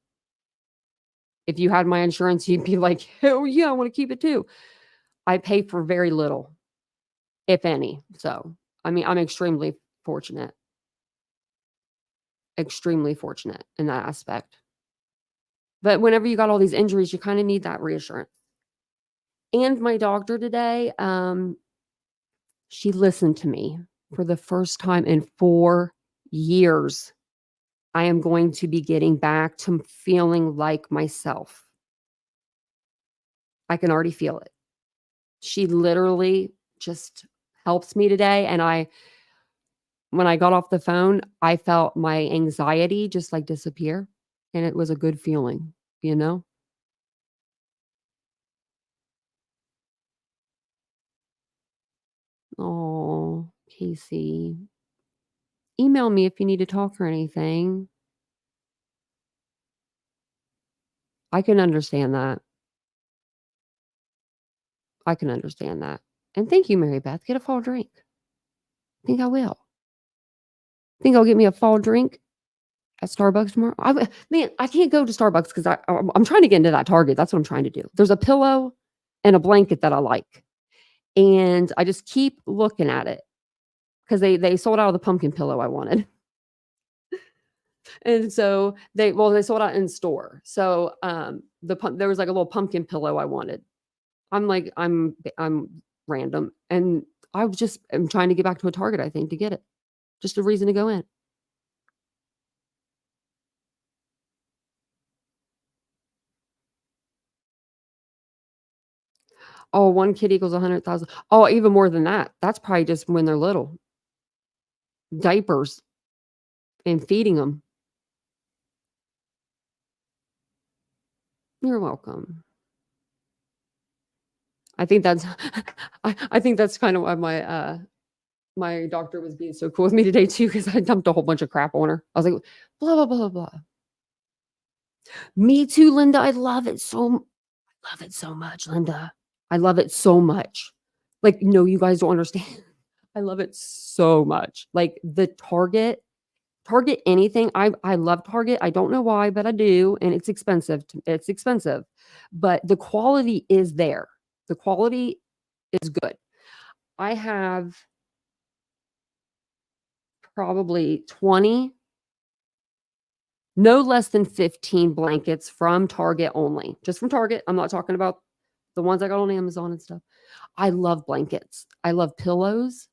if you had my insurance, you'd be like, hell yeah, I want to keep it too. I pay for very little, if any. So, I mean, I'm extremely fortunate in that aspect. But whenever you got all these injuries, you kind of need that reassurance. And my doctor today, she listened to me for the first time in 4 years. I am going to be getting back to feeling like myself. I can already feel it. She literally just helps me today. And when I got off the phone, I felt my anxiety just like disappear. And it was a good feeling, you know? Oh, Casey. Email me if you need to talk or anything. I can understand that. And thank you, Mary Beth. Get a fall drink. I think I will. Think I'll get me a fall drink at Starbucks tomorrow. I can't go to Starbucks because I'm trying to get into that Target. That's what I'm trying to do. There's a pillow and a blanket that I like. And I just keep looking at it because they sold out of the pumpkin pillow I wanted. And so they sold out in store. So there was like a little pumpkin pillow I wanted. I'm random, and I'm trying to get back to a Target, I think, to get it. Just a reason to go in. Oh, one kid equals 100,000. Oh, even more than that. That's probably just when they're little. Diapers and feeding them. You're welcome. I think that's I think that's kind of why my doctor was being so cool with me today too, because I dumped a whole bunch of crap on her. I was like, blah blah blah blah. Me too, Linda. I love it so much, Linda. I love it so much. Like, no, you guys don't understand. I love it so much. Like the Target anything. I love Target. I don't know why, but I do, and it's expensive. It's expensive, but the quality is there. The quality is good. I have probably 20, no less than 15 blankets from Target only. Just from Target. I'm not talking about the ones I got on Amazon and stuff. I love blankets. I love pillows.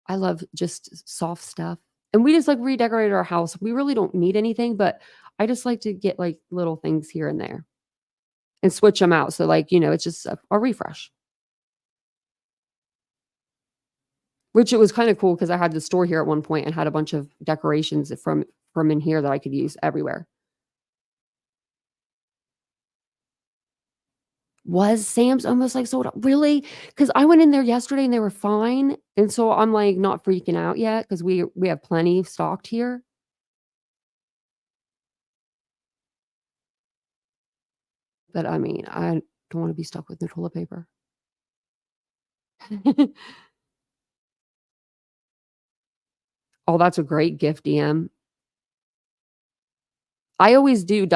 I love just soft stuff. And we just like redecorated our house. We really don't need anything, but I just like to get like little things here and there and switch them out. So like, it's just a refresh. Which it was kind of cool because I had the store here at one point and had a bunch of decorations from in here that I could use everywhere. Was Sam's almost like sold out? Really? Because I went in there yesterday and they were fine. And so I'm like not freaking out yet because we have plenty stocked here. But I mean, I don't want to be stuck with no toilet paper. Oh, that's a great gift, DM. I always do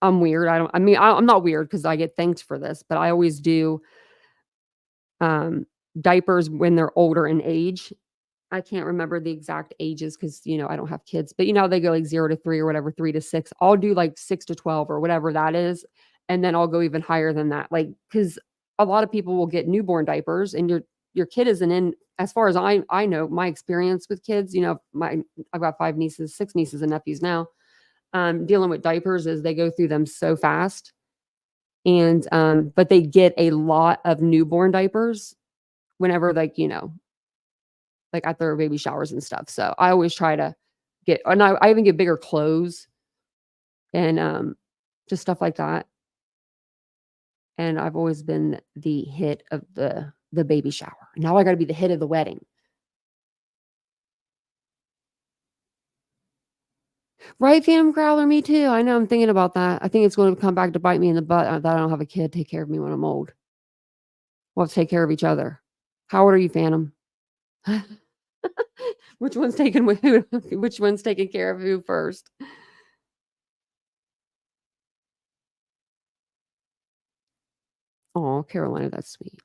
I'm weird. I'm not weird because I get thanked for this, but I always do diapers when they're older in age. I can't remember the exact ages because I don't have kids, but they go like 0 to 3 or whatever, 3 to 6. I'll do like 6 to 12 or whatever that is, and then I'll go even higher than that. Like because a lot of people will get newborn diapers, and your kid isn't in. As far as I know, my experience with kids, I've got 6 nieces and nephews now. Dealing with diapers is they go through them so fast, and but they get a lot of newborn diapers whenever like at their baby showers and stuff. So I always try to get, and I even get bigger clothes and just stuff like that. And I've always been the hit of the baby shower. Now I got to be the hit of the wedding. Right, Phantom Crowler, me too. I know, I'm thinking about that. I think it's going to come back to bite me in the butt that I don't have a kid take care of me when I'm old. We'll have to take care of each other. How old are you, Phantom? Which one's taking who? Which one's taking care of who first? Oh, Carolina, that's sweet.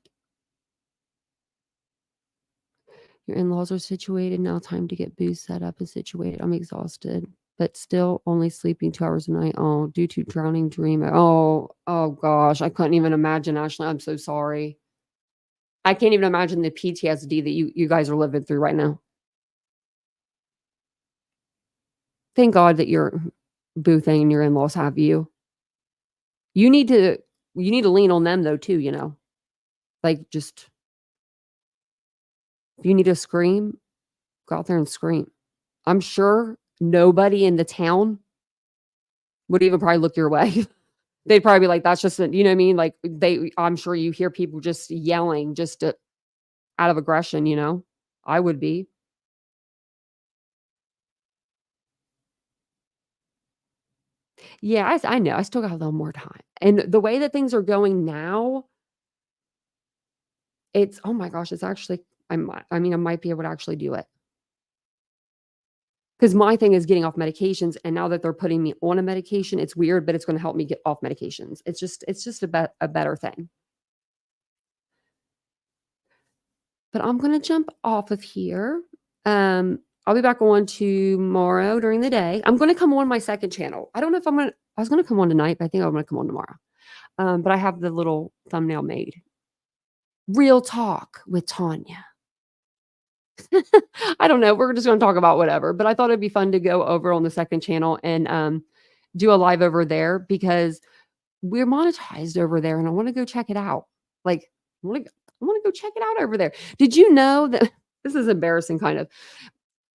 Your in-laws are situated now. Time to get booze set up and situated. I'm exhausted, but still only sleeping 2 hours a night. Oh, due to drowning dream. Oh gosh, I couldn't even imagine, Ashley. I'm so sorry. I can't even imagine the PTSD that you guys are living through right now. Thank God that your boo thing and your in-laws have you. You need to lean on them though too, Like just if you need to scream, go out there and scream. I'm sure nobody in the town would even probably look your way. They'd probably be like, that's just, you know what I mean? Like I'm sure you hear people just yelling just out of aggression, I would be. Yeah, I know. I still got a little more time. And the way that things are going now, oh my gosh, it's actually, I might be able to actually do it. Because my thing is getting off medications. And now that they're putting me on a medication, it's weird, but it's going to help me get off medications. It's just a better thing. But I'm going to jump off of here. I'll be back on tomorrow during the day. I'm going to come on my second channel. I don't know if I was going to come on tonight, but I think I'm going to come on tomorrow. But I have the little thumbnail made. Real Talk with Tanya. I don't know. We're just going to talk about whatever, but I thought it'd be fun to go over on the second channel and do a live over there because we're monetized over there and I want to go check it out. Like, I want to go check it out over there. Did you know that this is embarrassing kind of?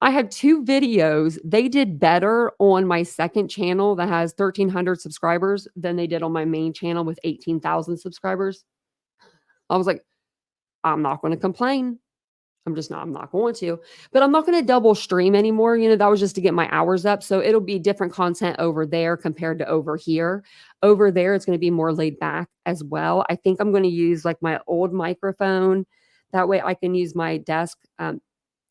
I had 2 videos. They did better on my second channel that has 1,300 subscribers than they did on my main channel with 18,000 subscribers. I was like, I'm not going to complain. I'm not going to, but I'm not going to double stream anymore. You know, that was just to get my hours up. So it'll be different content over there compared to over here. Over there, it's going to be more laid back as well. I think I'm going to use like my old microphone. That way I can use my desk,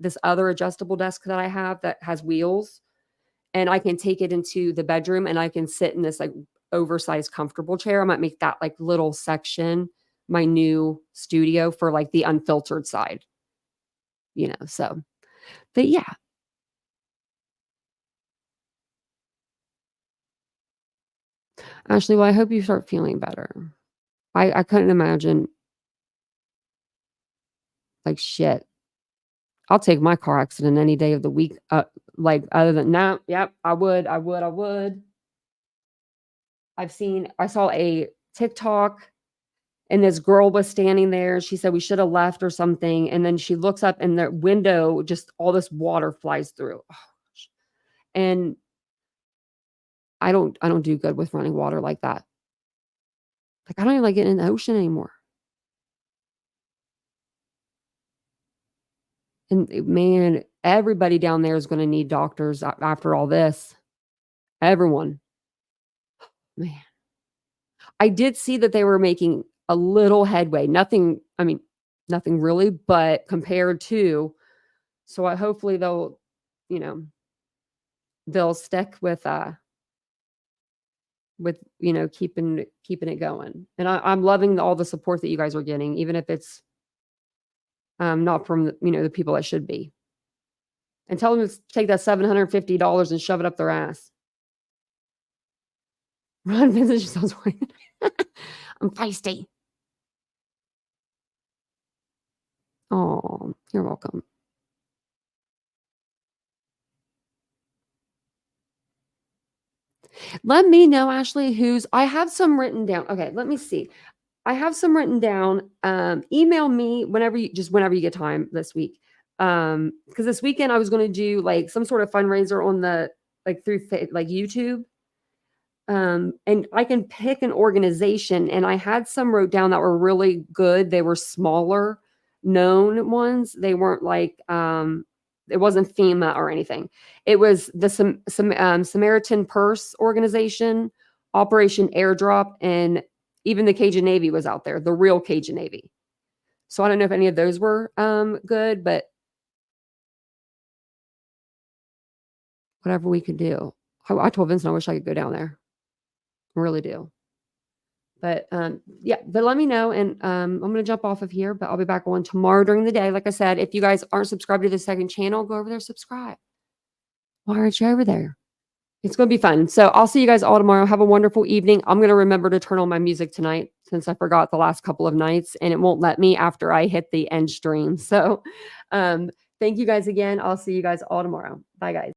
this other adjustable desk that I have that has wheels, and I can take it into the bedroom and I can sit in this like oversized comfortable chair. I might make that like little section, my new studio for like the unfiltered side. You know, so, but yeah. Ashley, well, I hope you start feeling better. I couldn't imagine like shit. I'll take my car accident any day of the week. Like other than that, yep, I would. I saw a TikTok and this girl was standing there. She said we should have left or something. And then she looks up and the window, just all this water flies through. Oh, gosh. And I don't do good with running water like that. Like I don't even like getting in the ocean anymore. And man, everybody down there is going to need doctors after all this. Everyone. Man. I did see that they were making a little headway. Nothing really, but compared to, so hopefully they'll stick with keeping it going. And I'm loving all the support that you guys are getting, even if it's not from the people that should be. And tell them to take that $750 and shove it up their ass. Ron Vincent sounds weird. I'm feisty. Oh, you're welcome. Let me know, Ashley, I have some written down. Okay, let me see. I have some written down. Email me whenever you get time this week. Because this weekend I was going to do like some sort of fundraiser on the through like YouTube. And I can pick an organization, and I had some wrote down that were really good. They were smaller known ones. They weren't like it wasn't FEMA or anything. It was the Samaritan Purse organization, Operation Airdrop, and even the Cajun Navy was out there, the real Cajun Navy. So I don't know if any of those were good, but whatever we could do. I told Vincent I wish I could go down there. I really do. But yeah, but let me know. And I'm going to jump off of here, but I'll be back on tomorrow during the day. Like I said, if you guys aren't subscribed to the second channel, go over there, subscribe. Why aren't you over there? It's going to be fun. So I'll see you guys all tomorrow. Have a wonderful evening. I'm going to remember to turn on my music tonight since I forgot the last couple of nights, and it won't let me after I hit the end stream. So thank you guys again. I'll see you guys all tomorrow. Bye, guys.